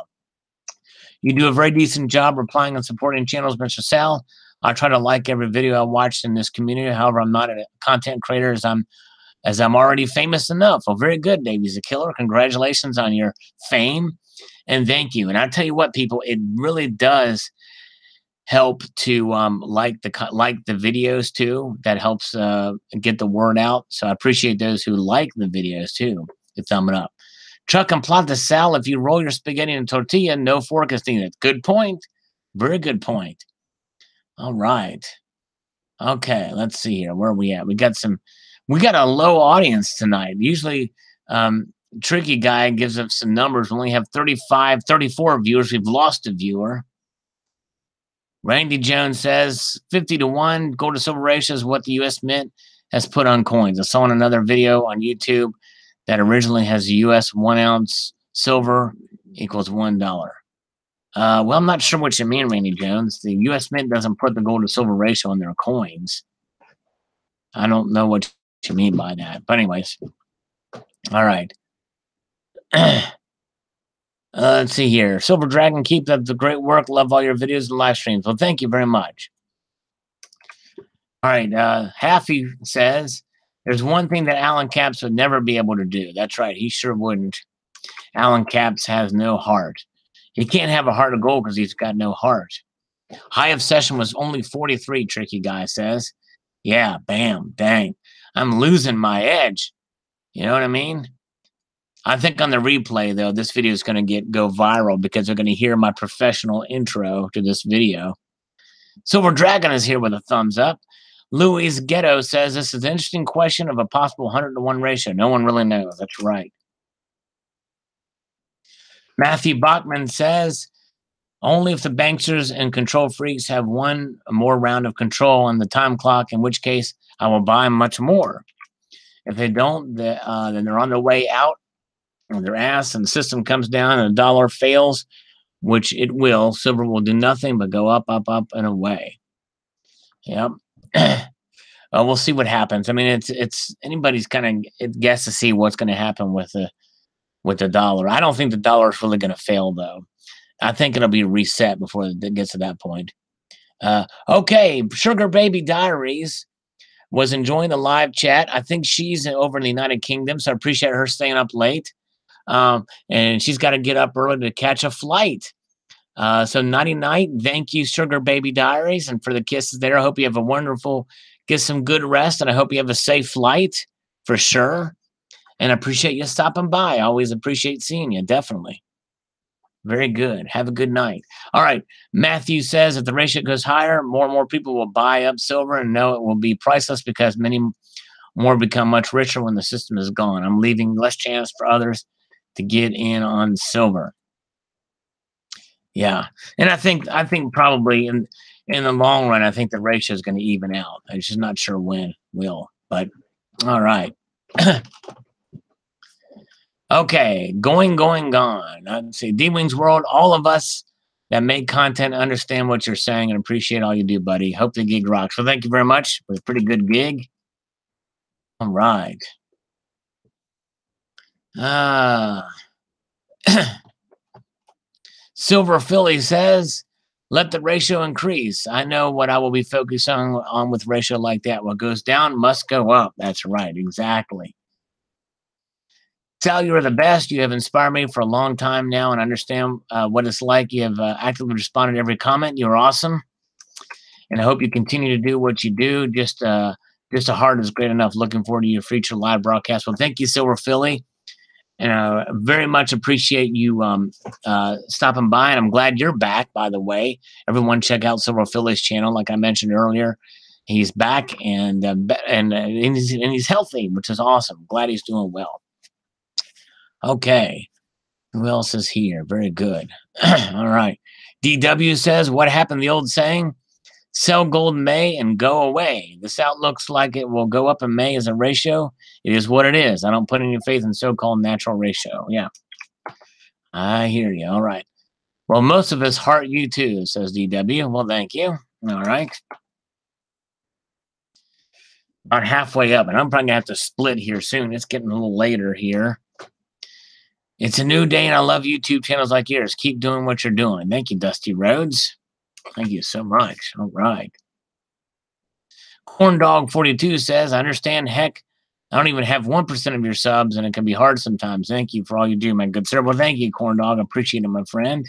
You do a very decent job replying and supporting channels, Mr. Sal. I try to like every video I watched in this community. However, I'm not a content creator as I'm already famous enough. Well, very good, Davies the Killer. Congratulations on your fame, and thank you. And I tell you what, people, it really does help to like the videos too. That helps get the word out. So I appreciate those who like the videos too. The thumb it up. Chuck and Plot to Sal, if you roll your spaghetti in a tortilla, no fork is needed. Good point. Very good point. All right. Okay, let's see here. Where are we at? We got a low audience tonight. Usually, Tricky Guy gives up some numbers. We only have 34 viewers. We've lost a viewer. Randy Jones says 50-1 gold to silver ratio is what the U.S. Mint has put on coins. I saw in another video on YouTube that originally has U.S. 1 ounce silver equals $1. Well, I'm not sure what you mean, Randy Jones. The U.S. Mint doesn't put the gold to silver ratio on their coins. I don't know what you mean by that. But anyways, all right. Let's see here. Silver Dragon, keep up the great work. Love all your videos and live streams. Well, thank you very much. All right. Haffy says, there's one thing that Alan Capps would never be able to do. That's right. He sure wouldn't. Alan Capps has no heart. He can't have a heart of gold because he's got no heart. High of session was only 43, Tricky Guy says. Yeah, bam, dang. I'm losing my edge. You know what I mean? I think on the replay, though, this video is going to go viral because they're going to hear my professional intro to this video. Silver Dragon is here with a thumbs up. Louis Ghetto says, this is an interesting question of a possible 100-to-1 ratio. No one really knows. That's right. Matthew Bachman says, only if the banksters and control freaks have one more round of control on the time clock, in which case I will buy much more. If they don't, then they're on their way out on their ass, and the system comes down and the dollar fails, which it will. Silver will do nothing but go up, up, up, and away. Yep. We'll see what happens. I mean, it's anybody's kind of guess to see what's going to happen with the dollar. I don't think the dollar is really going to fail, though. I think it'll be reset before it gets to that point. Okay, Sugar Baby Diaries was enjoying the live chat. I think she's over in the United Kingdom, so I appreciate her staying up late. And she's got to get up early to catch a flight. So nighty night. Thank you, Sugar Baby Diaries, and for the kisses there. I hope you have a wonderful, get some good rest, and I hope you have a safe flight for sure. And I appreciate you stopping by. I always appreciate seeing you, definitely. Very good. Have a good night. All right. Matthew says if the ratio goes higher, more and more people will buy up silver and know it will be priceless because many more become much richer when the system is gone. I'm leaving less chance for others to get in on silver. Yeah. And I think probably in the long run, I think the ratio is going to even out. I'm just not sure when it will. But all right. Okay, gone. Let's see. D-Wings World, all of us that make content understand what you're saying and appreciate all you do, buddy. Hope the gig rocks. So thank you very much. It was a pretty good gig. All right. Silver Philly says, let the ratio increase. I know what I will be focused on with ratio like that. What goes down must go up. That's right. Exactly. Sal, you are the best. You have inspired me for a long time now and understand what it's like. You have actively responded to every comment. You're awesome. And I hope you continue to do what you do. Just a heart is great enough. Looking forward to your future live broadcast. Well, thank you, Silver Philly. And very much appreciate you stopping by. And I'm glad you're back, by the way. Everyone check out Silver Philly's channel. Like I mentioned earlier, he's back and he's healthy, which is awesome. Glad he's doing well. Okay. Who else is here? Very good. All right. DW says, what happened to the old saying? Sell gold in May and go away. This outlook like it will go up in May as a ratio. It is what it is. I don't put any faith in so-called natural ratio. Yeah. I hear you. All right. Well, most of us heart you too, says DW. Well, thank you. All right. About halfway up, and I'm probably going to have to split here soon. It's getting a little later here. It's a new day, and I love YouTube channels like yours. Keep doing what you're doing. Thank you, Dusty Rhodes. Thank you so much. All right. Corndog42 says, I understand. Heck, I don't even have 1% of your subs, and it can be hard sometimes. Thank you for all you do, my good sir. Well, thank you, Corndog. I appreciate it, my friend.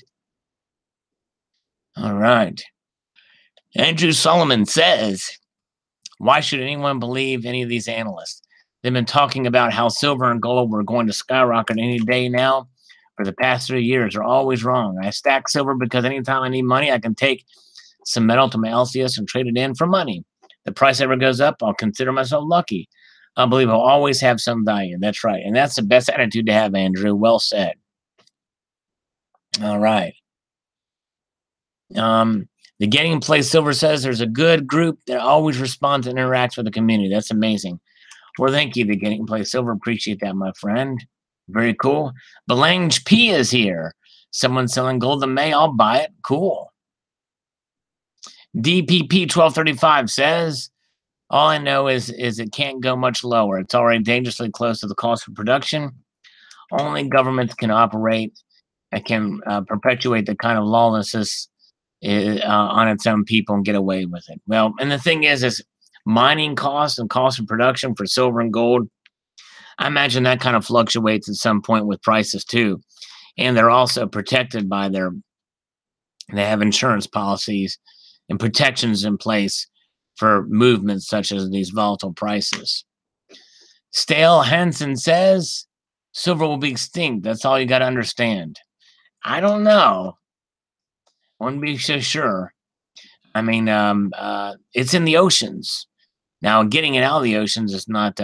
All right. Andrew Solomon says, why should anyone believe any of these analysts? They've been talking about how silver and gold were going to skyrocket any day now. For the past 3 years, they're always wrong. I stack silver because anytime I need money, I can take some metal to my LCS and trade it in for money. The price ever goes up, I'll consider myself lucky. I believe I'll always have some value. That's right. And that's the best attitude to have, Andrew. Well said. All right. The Getting Play Silver says there's a good group that always responds and interacts with the community. That's amazing. Well, thank you, The Getting Play Silver. Appreciate that, my friend. Very cool. Belange P is here. Someone selling gold in May. I'll buy it. Cool. DPP 1235 says, all I know is it can't go much lower. It's already dangerously close to the cost of production. Only governments can operate and can perpetuate the kind of lawlessness on its own people and get away with it. Well, and the thing is mining costs and cost of production for silver and gold, I imagine that kind of fluctuates at some point with prices too. And they're also protected by they have insurance policies and protections in place for movements such as these volatile prices. Stale Hansen says, silver will be extinct. That's all you got to understand. I don't know. I wouldn't be so sure. I mean, it's in the oceans. Now, getting it out of the oceans is not,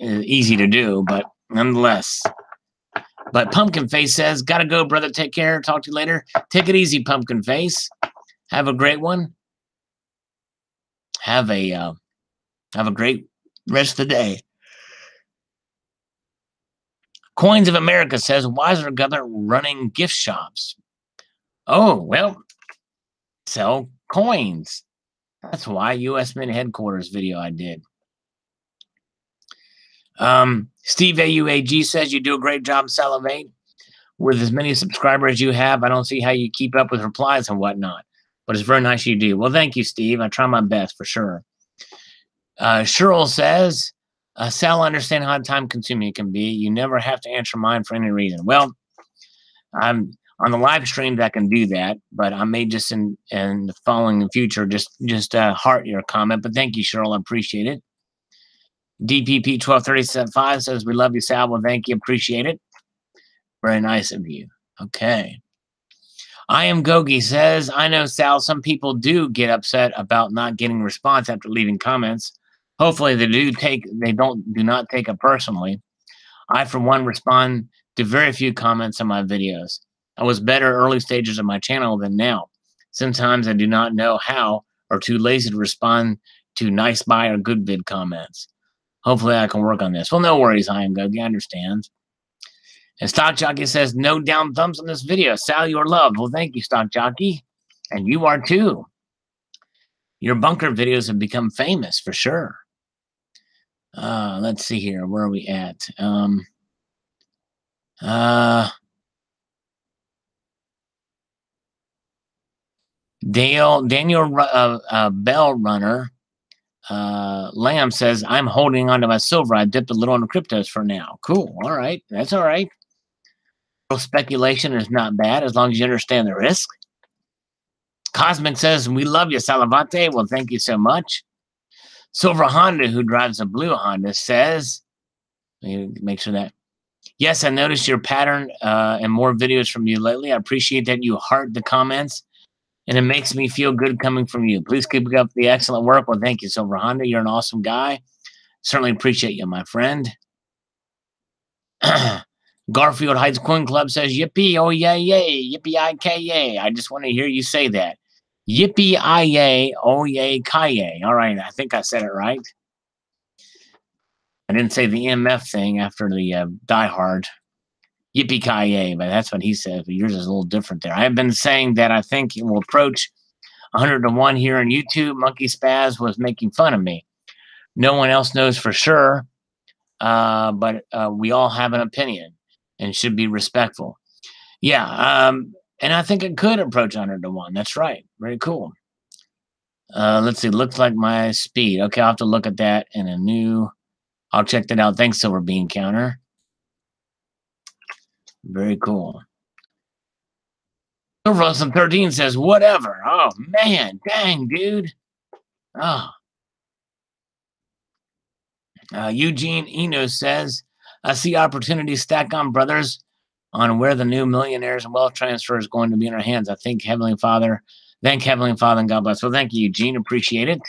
easy to do, but nonetheless. But Pumpkin Face says, gotta go, brother. Take care. Talk to you later. Take it easy, Pumpkin Face. Have a great one. Have a great rest of the day. Coins of America says, why is our government running gift shops? Oh, well, sell coins. That's why. U.S. Mint headquarters video I did. Steve AUAG says, you do a great job, Salivate. With as many subscribers as you have, I don't see how you keep up with replies and whatnot. But it's very nice you do. Well, thank you, Steve. I try my best for sure. Cheryl says, Sal, I understand how time-consuming it can be. You never have to answer mine for any reason. Well, I'm on the live streams, I can do that, but I may just in the following future just heart your comment. But thank you, Cheryl. I appreciate it. DPP 1237.5 says, we love you, Sal. Well, thank you. Appreciate it. Very nice of you. Okay. I am Gogi says, I know, Sal, some people do get upset about not getting response after leaving comments. Hopefully they do not take it personally. I, for one, respond to very few comments on my videos. I was better early stages of my channel than now. Sometimes I do not know how or too lazy to respond to nice buy or good vid comments. Hopefully I can work on this. Well, no worries, I am Gogi, I understand. And Stock Jockey says, no down thumbs on this video. Sal, you are loved. Well, thank you, Stock Jockey. And you are too. Your bunker videos have become famous for sure. Let's see here. Where are we at? Daniel Bell Runner Lamb says, I'm holding onto my silver. I dipped a little into cryptos for now. Cool. All right. That's all right. Speculation is not bad as long as you understand the risk. Cosmic says, we love you, Salivate. Well, thank you so much. Silver Honda, who drives a blue Honda, says, make sure that, yes, I noticed your pattern and more videos from you lately. I appreciate that you heart the comments, and it makes me feel good coming from you. Please keep up the excellent work. Well, thank you, Silver Honda. You're an awesome guy. Certainly appreciate you, my friend. Garfield Heights Coin Club says, yippee, oh, yay, yay, yippee, I-K-yay. I just want to hear you say that. Yippee, I-yay, oh, yay, ki-yay. All right, I think I said it right. I didn't say the MF thing after the Die Hard. Yippee, ki-yay, but that's what he says. But yours is a little different there. I have been saying that I think it will approach 100 to 1 here on YouTube. Monkey Spaz was making fun of me. No one else knows for sure, but we all have an opinion and should be respectful. Yeah, and I think it could approach 100 to 1. That's right. Very cool. Let's see. Looks like my speed. Okay, I'll have to look at that in a new. I'll check that out. Thanks, Silver Bean Counter. Very cool. Silver 13 says, whatever. Oh, man. Dang, dude. Oh. Eugene Eno says, I see opportunities stack on, brothers, on where the new millionaires and wealth transfer is going to be in our hands. I think Heavenly Father, and God bless. Well, thank you, Eugene. Appreciate it.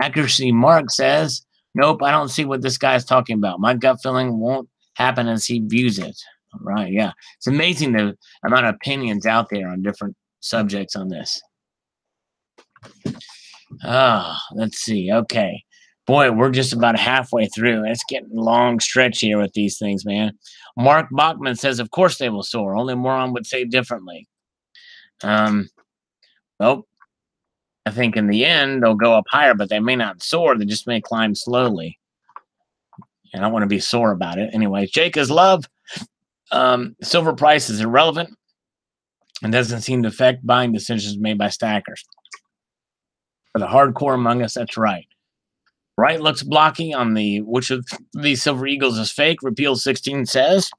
Accuracy Mark says, nope, I don't see what this guy is talking about. My gut feeling won't happen as he views it. All right, yeah. It's amazing the amount of opinions out there on different subjects on this. Let's see. Okay. Boy, we're just about halfway through. It's getting a long stretch here with these things, man. Mark Bachman says, of course they will soar. Only moron would say differently. Well, I think in the end, they'll go up higher, but they may not soar. They just may climb slowly. And I don't want to be sore about it. Anyway, Jake is love. Silver price is irrelevant and doesn't seem to affect buying decisions made by stackers. For the hardcore among us, that's right. Right looks blocky on the which of these Silver Eagles is fake. Repeal 16 says.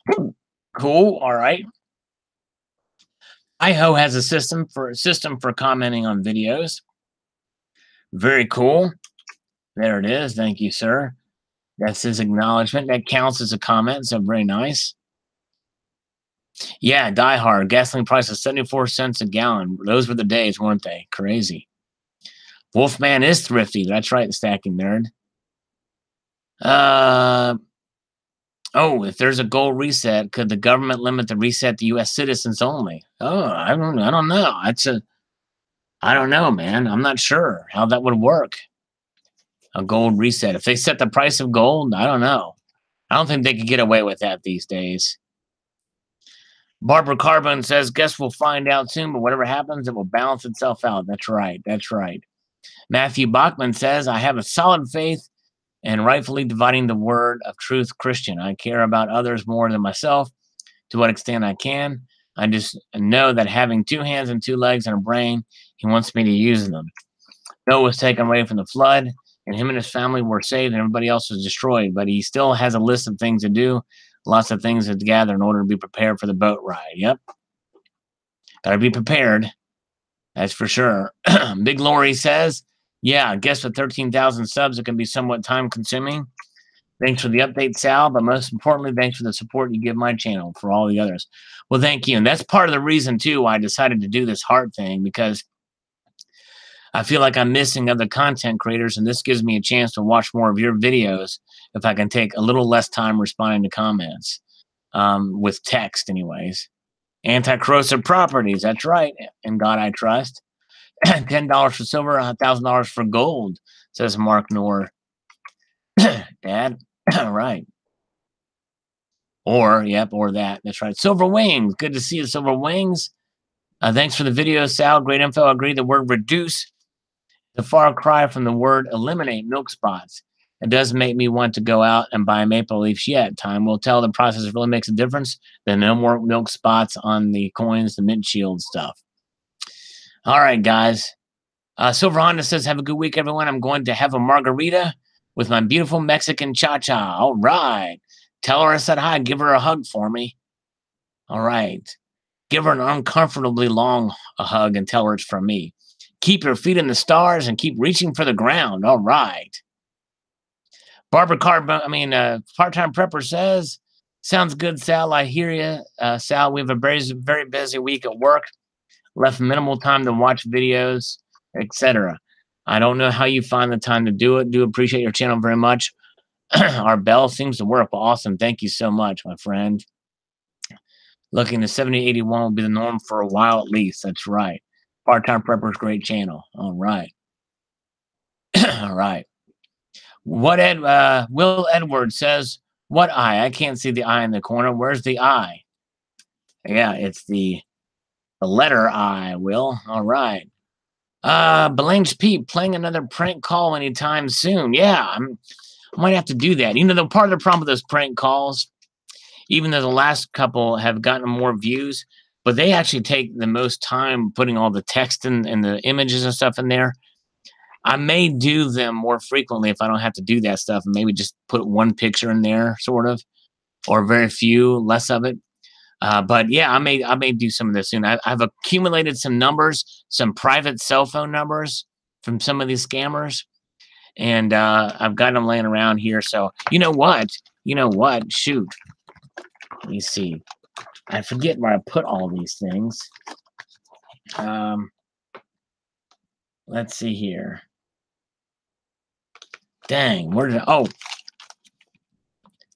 Cool. All right. IHO has a system for commenting on videos. Very cool. There it is. Thank you, sir. That's his acknowledgement. That counts as a comment, so very nice. Yeah, Die Hard. Gasoline price is 74 cents a gallon. Those were the days, weren't they? Crazy. Wolfman is thrifty. That's right, the stacking nerd. If there's a gold reset, could the government limit the reset to U.S. citizens only? Oh, I don't know. I don't know, man. I'm not sure how that would work. A gold reset. If they set the price of gold, I don't know. I don't think they could get away with that these days. Barbara Carbon says, guess we'll find out soon, but whatever happens, it will balance itself out. That's right. That's right. Matthew Bachman says, I have a solid faith and rightfully dividing the word of truth Christian. I care about others more than myself to what extent I can. I just know that having 2 hands and 2 legs and a brain, he wants me to use them. Noah was taken away from the flood, and him and his family were saved, and everybody else was destroyed. But he still has a list of things to do, lots of things to gather in order to be prepared for the boat ride. Yep. Got to be prepared. That's for sure. Big Lori says, yeah, I guess with 13,000 subs, it can be somewhat time-consuming. Thanks for the update, Sal, but most importantly, thanks for the support you give my channel for all the others. Well, thank you. And that's part of the reason, too, why I decided to do this heart thing, because I feel like I'm missing other content creators, and this gives me a chance to watch more of your videos if I can take a little less time responding to comments with text anyways. Anti-corrosive properties, that's right. In God I trust. $10 for silver, $1,000 for gold, says Mark Noor. Dad, right. Or, yep, or that. That's right. Silver Wings, good to see you, Silver Wings. Thanks for the video, Sal. Great info. I agree the word reduce is a far cry from the word eliminate milk spots. It does make me want to go out and buy maple leafs yet. Time will tell. The process really makes a difference. Then no more milk spots on the coins, the mint shield stuff. All right, guys. Silver Honda says, have a good week, everyone. I'm going to have a margarita with my beautiful Mexican cha-cha. All right. Tell her I said hi. Give her a hug for me. All right. Give her an uncomfortably long hug and tell her it's from me. Keep your feet in the stars and keep reaching for the ground. All right. Part-time prepper says, sounds good, Sal. I hear you. Sal, we have a very, very busy week at work. Left minimal time to watch videos, etc. I don't know how you find the time to do it. Do appreciate your channel very much. Our bell seems to work. Awesome. Thank you so much, my friend. Looking to 7081 will be the norm for a while at least. That's right. Part-time Prepper's great channel. All right. All right. Will Edwards says, what eye? I can't see the eye in the corner. Where's the eye? Yeah, it's the letter I, Will. All right. Belange Pete playing another prank call anytime soon. Yeah, I might have to do that. You know, the part of the problem with those prank calls, even though the last couple have gotten more views, but they actually take the most time putting all the text and the images and stuff in there. I may do them more frequently if I don't have to do that stuff, and maybe just put one picture in there, sort of, or very few, less of it. But yeah, I may do some of this soon. I've accumulated some numbers, some private cell phone numbers from some of these scammers, and I've got them laying around here. So you know what? Shoot, let me see. I forget where I put all these things. Let's see here. Dang, where did I? Oh,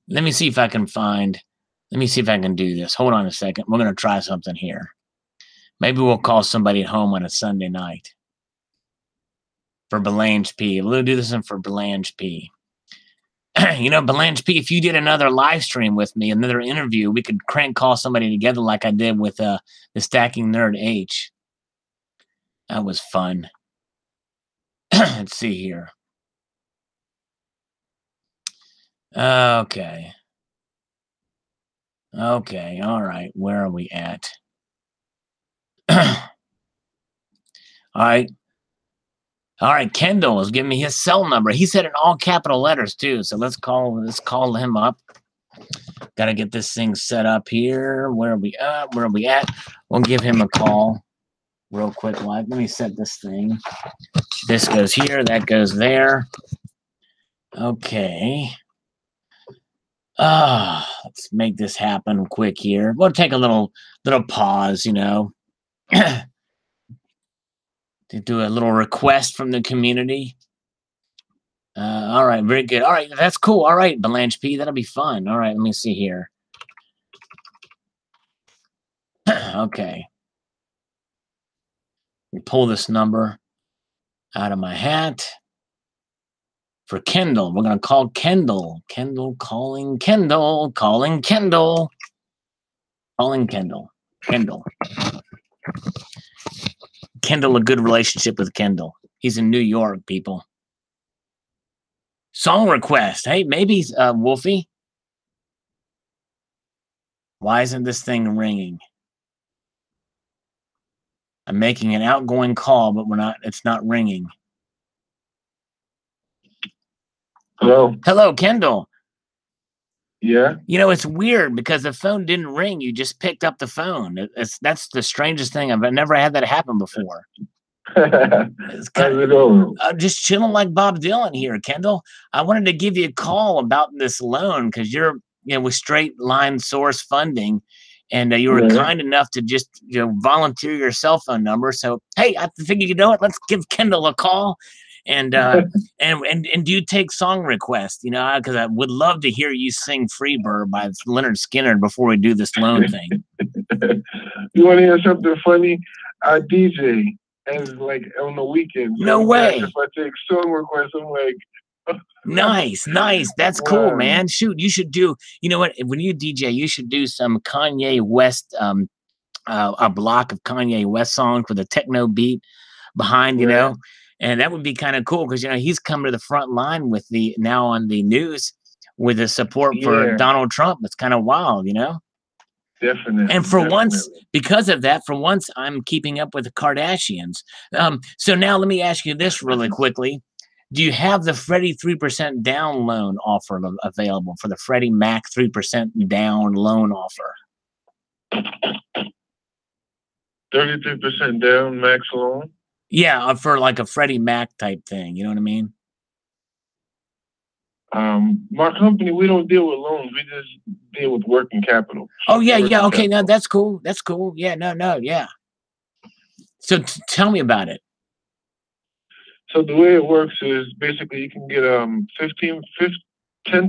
let me see if I can find. Let me see if I can do this. Hold on a second. We're going to try something here. Maybe we'll call somebody at home on a Sunday night. For Belange P. We'll do this one for Belange P. You know, Belange P, if you did another live stream with me, another interview, we could crank call somebody together like I did with the Stacking Nerd H. That was fun. Let's see here. Okay. Okay, all right. Where are we at? All right. All right, Kendall is giving me his cell number. He said in all capital letters too. So let's call him up. Got to get this thing set up here. Where are we at? Where are we at? We'll give him a call real quick. Let me set this thing. This goes here. That goes there. Okay. Let's make this happen quick here. We'll take a little pause, you know, to do a little request from the community. All right, very good. All right, that's cool. All right, Belange P, that'll be fun. All right, let me see here. Okay. We pull this number out of my hat. For Kendall, we're going to call Kendall. Kendall calling Kendall. Calling Kendall. Calling Kendall. Kendall. Kendall, a good relationship with Kendall. He's in New York, people. Song request. Hey, maybe Wolfie. Why isn't this thing ringing? I'm making an outgoing call, but it's not ringing. Hello. Hello, Kendall. Yeah. You know, it's weird because the phone didn't ring. You just picked up the phone. That's the strangest thing. I've never had that happen before. How's it going? Just chilling like Bob Dylan here, Kendall. I wanted to give you a call about this loan because you're, with straight line source funding, and you were kind enough to just volunteer your cell phone number. So hey, I figured let's give Kendall a call, and and do you take song requests? Because I would love to hear you sing "Freebird" by Leonard Skinner before we do this loan thing. You want to hear something funny? I DJ as like on the weekend. No way. If I take song requests, I'm like, nice. That's cool, man. Shoot, you should do. You know what? When you DJ, you should do some Kanye West, a block of Kanye West songs with a techno beat behind, and that would be kind of cool because he's coming to the front line with now on the news with the support for Donald Trump. It's kind of wild, Definitely. And for once, because of that, I'm keeping up with the Kardashians. So now let me ask you this really quickly. Do you have the Freddie 3% down loan offer available for the Freddie Mac 3% down loan offer? 33% down max loan? Yeah, for like a Freddie Mac type thing. You know what I mean? My company, we don't deal with loans. We just deal with working capital. Oh, yeah. Okay, no, that's cool. Yeah, no, yeah. So tell me about it. So the way it works is basically you can get 10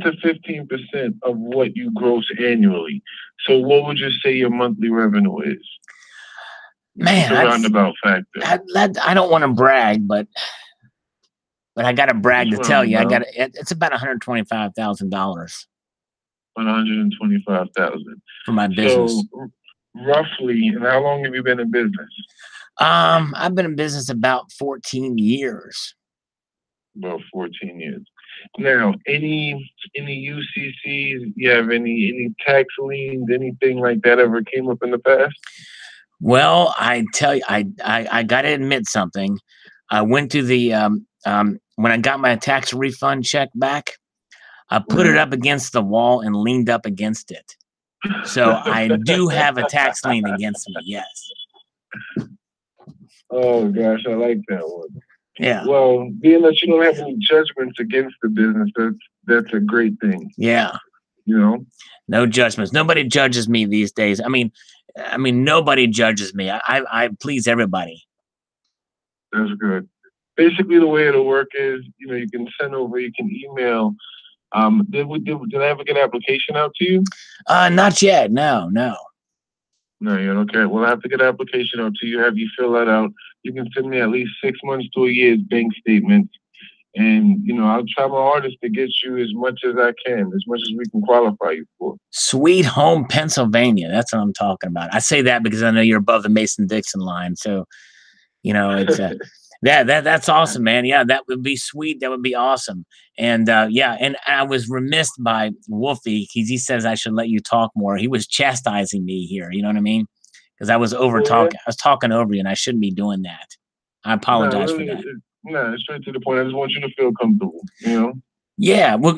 to 15% of what you gross annually. So what would you say your monthly revenue is? Man, it's a roundabout factor. I don't want to brag, but I got to brag to tell you, it's about $125,000. $125,000 for my business. So roughly, and how long have you been in business? I've been in business about 14 years. About 14 years. Now, any UCCs? You have any tax liens? Anything like that ever came up in the past? Well, I tell you, I got to admit something. I went to the when I got my tax refund check back, I put it up against the wall and leaned up against it. So I do have a tax lien against me. Yes. Oh gosh, I like that one. Yeah. Well, being that you don't have any judgments against the business, that's a great thing. Yeah. No judgments. Nobody judges me these days. I mean, nobody judges me. I please everybody. That's good. Basically, the way it'll work is, you can send over, you can email. Did I ever get an application out to you? Not yet. No. No, you don't care. Well, I have to get an application out to you. Have you fill that out? You can send me at least 6 months to a year's bank statements. And, I'll try my hardest to get you as much as I can, as much as we can qualify you for. Sweet home, Pennsylvania. That's what I'm talking about. I say that because I know you're above the Mason-Dixon line. So, it's that's awesome, man. Yeah, that would be sweet. That would be awesome. And and I was remiss by Wolfie because he says I should let you talk more. He was chastising me here. You know what I mean? Because I was over talking. I was talking over you, and I shouldn't be doing that. I apologize for that. No, straight to the point. I just want you to feel comfortable. Yeah. Well,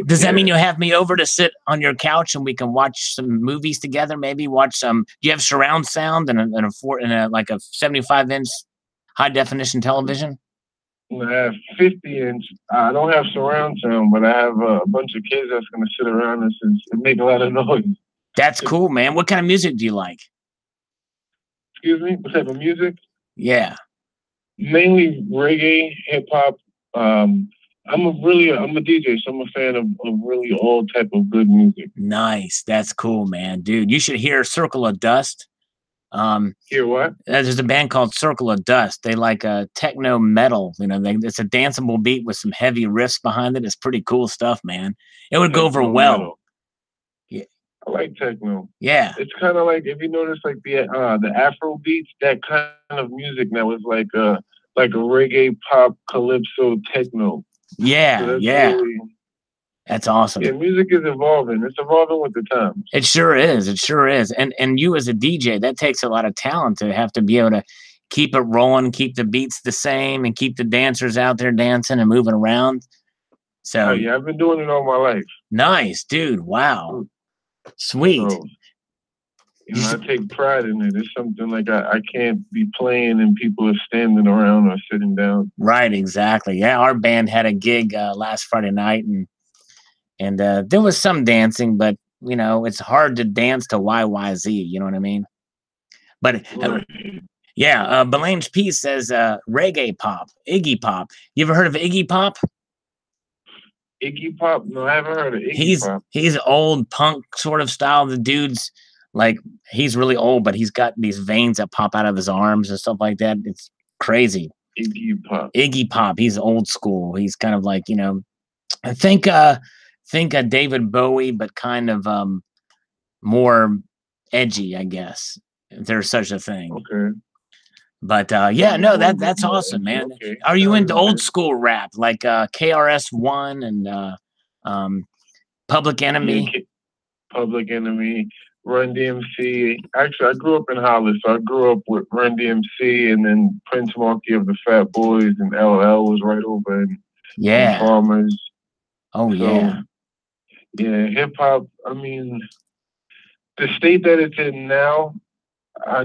does that mean you'll have me over to sit on your couch and we can watch some movies together? Maybe watch some. Do you have surround sound and a like a 75-inch high definition television? I have 50-inch. I don't have surround sound, but I have a bunch of kids that's going to sit around us and make a lot of noise. That's cool, man. What kind of music do you like? Excuse me? What type of music? Yeah. Mainly reggae, hip hop. I'm a DJ, so I'm a fan of really all type of good music. Nice. That's cool, man. Dude, you should hear Circle of Dust. Hear what? There's a band called Circle of Dust. They like a techno metal. It's a danceable beat with some heavy riffs behind it. It's pretty cool stuff, man. It would go over well. Metal. Yeah, I like techno. Yeah, it's kind of like, if you notice, like the Afro beats, that kind of music that was like a reggae, pop, calypso, techno. Yeah, so really, that's awesome. Yeah, music is evolving. It's evolving with the times. It sure is. And you as a DJ, that takes a lot of talent to have to be able to keep it rolling, keep the beats the same, and keep the dancers out there dancing and moving around. So yeah, I've been doing it all my life. Nice, dude. Wow. Sweet. You know, I take pride in it. It's something like I can't be playing and people are standing around or sitting down. Right, exactly. Yeah, our band had a gig last Friday night, and there was some dancing, but you know, it's hard to dance to YYZ. You know what I mean? But Right. yeah, Belange P says reggae pop, Iggy Pop. You ever heard of Iggy Pop? Iggy Pop? No, I haven't heard of Iggy Pop. He's old punk sort of style. The dude's like he's really old, but he's got these veins that pop out of his arms and stuff like that. It's crazy. Iggy Pop. He's old school. He's kind of like, you know, I think David Bowie, but kind of more edgy, I guess, if there's such a thing. Okay. But yeah, no, that's awesome, man. Okay. Are you into old school rap like KRS-One and Public Enemy? Public Enemy, Run DMC. Actually, I grew up in Hollis, so I grew up with Run DMC, and then Prince Markie of the Fat Boys, and LL was right over in Farmers. Oh, so, yeah. Yeah, hip hop. I mean, the state that it's in now, I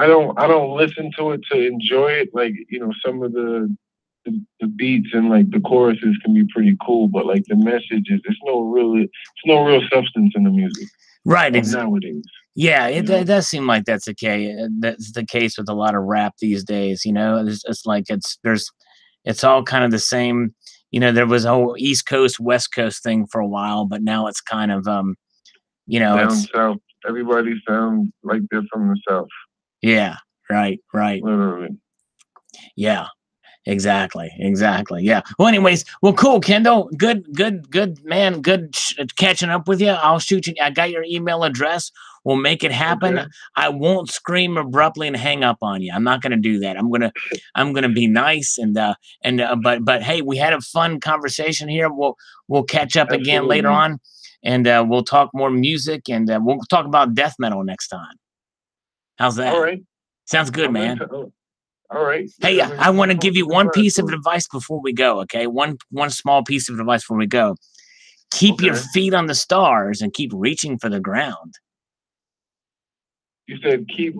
don't listen to it to enjoy it. Like, you know, some of the beats and like the choruses can be pretty cool, but like the messages, there's no real substance in the music. Right. Nowadays. Yeah, it does seem like that's the case with a lot of rap these days. You know, it's like it's all kind of the same. You know, there was a whole East Coast, West Coast thing for a while, but now it's kind of you know, down south. Everybody sounds like they're from the south. Yeah. Right. Literally. Yeah. Exactly. Yeah. Well, anyways, cool, Kendall. Good, man. Good catching up with you. I'll shoot you. I got your email address. We'll make it happen. Okay. I won't scream abruptly and hang up on you. I'm not going to do that. I'm gonna be nice but hey, we had a fun conversation here. We'll catch up again later on, and we'll talk more music, and we'll talk about death metal next time. How's that? All right. Sounds good, man. All right. Hey, I want to give you one piece of advice before we go, okay? One small piece of advice before we go. Keep your feet on the stars and keep reaching for the ground. You said keep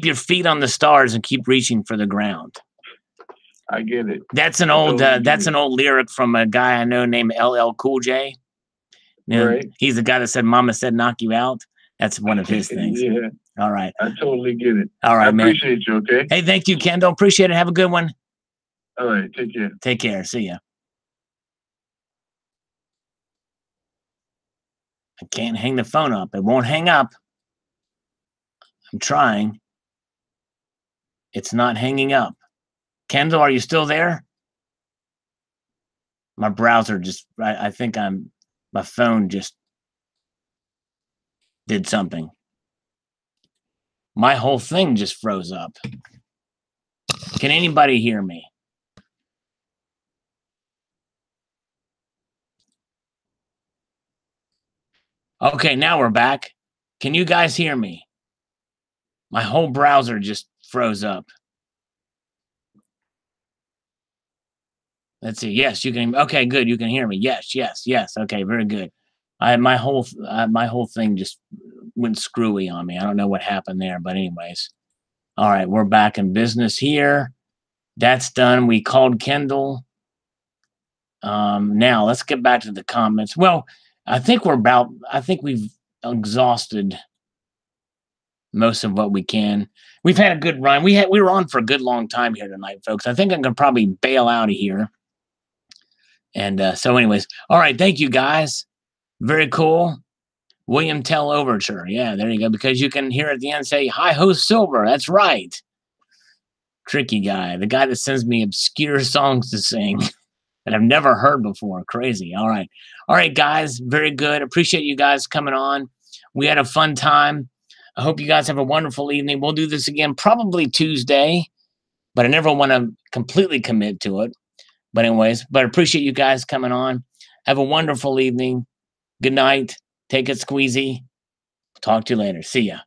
your feet on the stars and keep reaching for the ground. I get it. That's an old lyric from a guy I know named LL Cool J. You know, right. He's the guy that said "Mama said knock you out." That's one of his things. Yeah. All right. I totally get it. All right, man. I appreciate you, okay? Hey, thank you, Kendall. Appreciate it. Have a good one. All right. Take care. Take care. See ya. I can't hang the phone up. It won't hang up. I'm trying. It's not hanging up. Kendall, are you still there? My browser just, I think my phone just did something. My whole thing just froze up. Can anybody hear me? Okay, now we're back. Can you guys hear me? My whole browser just froze up. Let's see. Yes, you can. Okay, good. You can hear me. Yes. Okay, very good. My whole thing just went screwy on me. I don't know what happened there, but anyways. All right, we're back in business here. That's done. We called Kendall. Now let's get back to the comments. Well, I think we've exhausted most of what we can. We've had a good run. We were on for a good long time here tonight, folks. I think I'm gonna probably bail out of here. And so anyways, all right, thank you guys. Very cool. William Tell Overture. Yeah, there you go. Because you can hear at the end say, "Hi, host Silver." That's right. Tricky guy. The guy that sends me obscure songs to sing that I've never heard before. Crazy. All right. All right, guys. Very good. Appreciate you guys coming on. We had a fun time. I hope you guys have a wonderful evening. We'll do this again probably Tuesday, but I never want to completely commit to it. But anyways, appreciate you guys coming on. Have a wonderful evening. Good night. Take it squeezy. Talk to you later. See ya.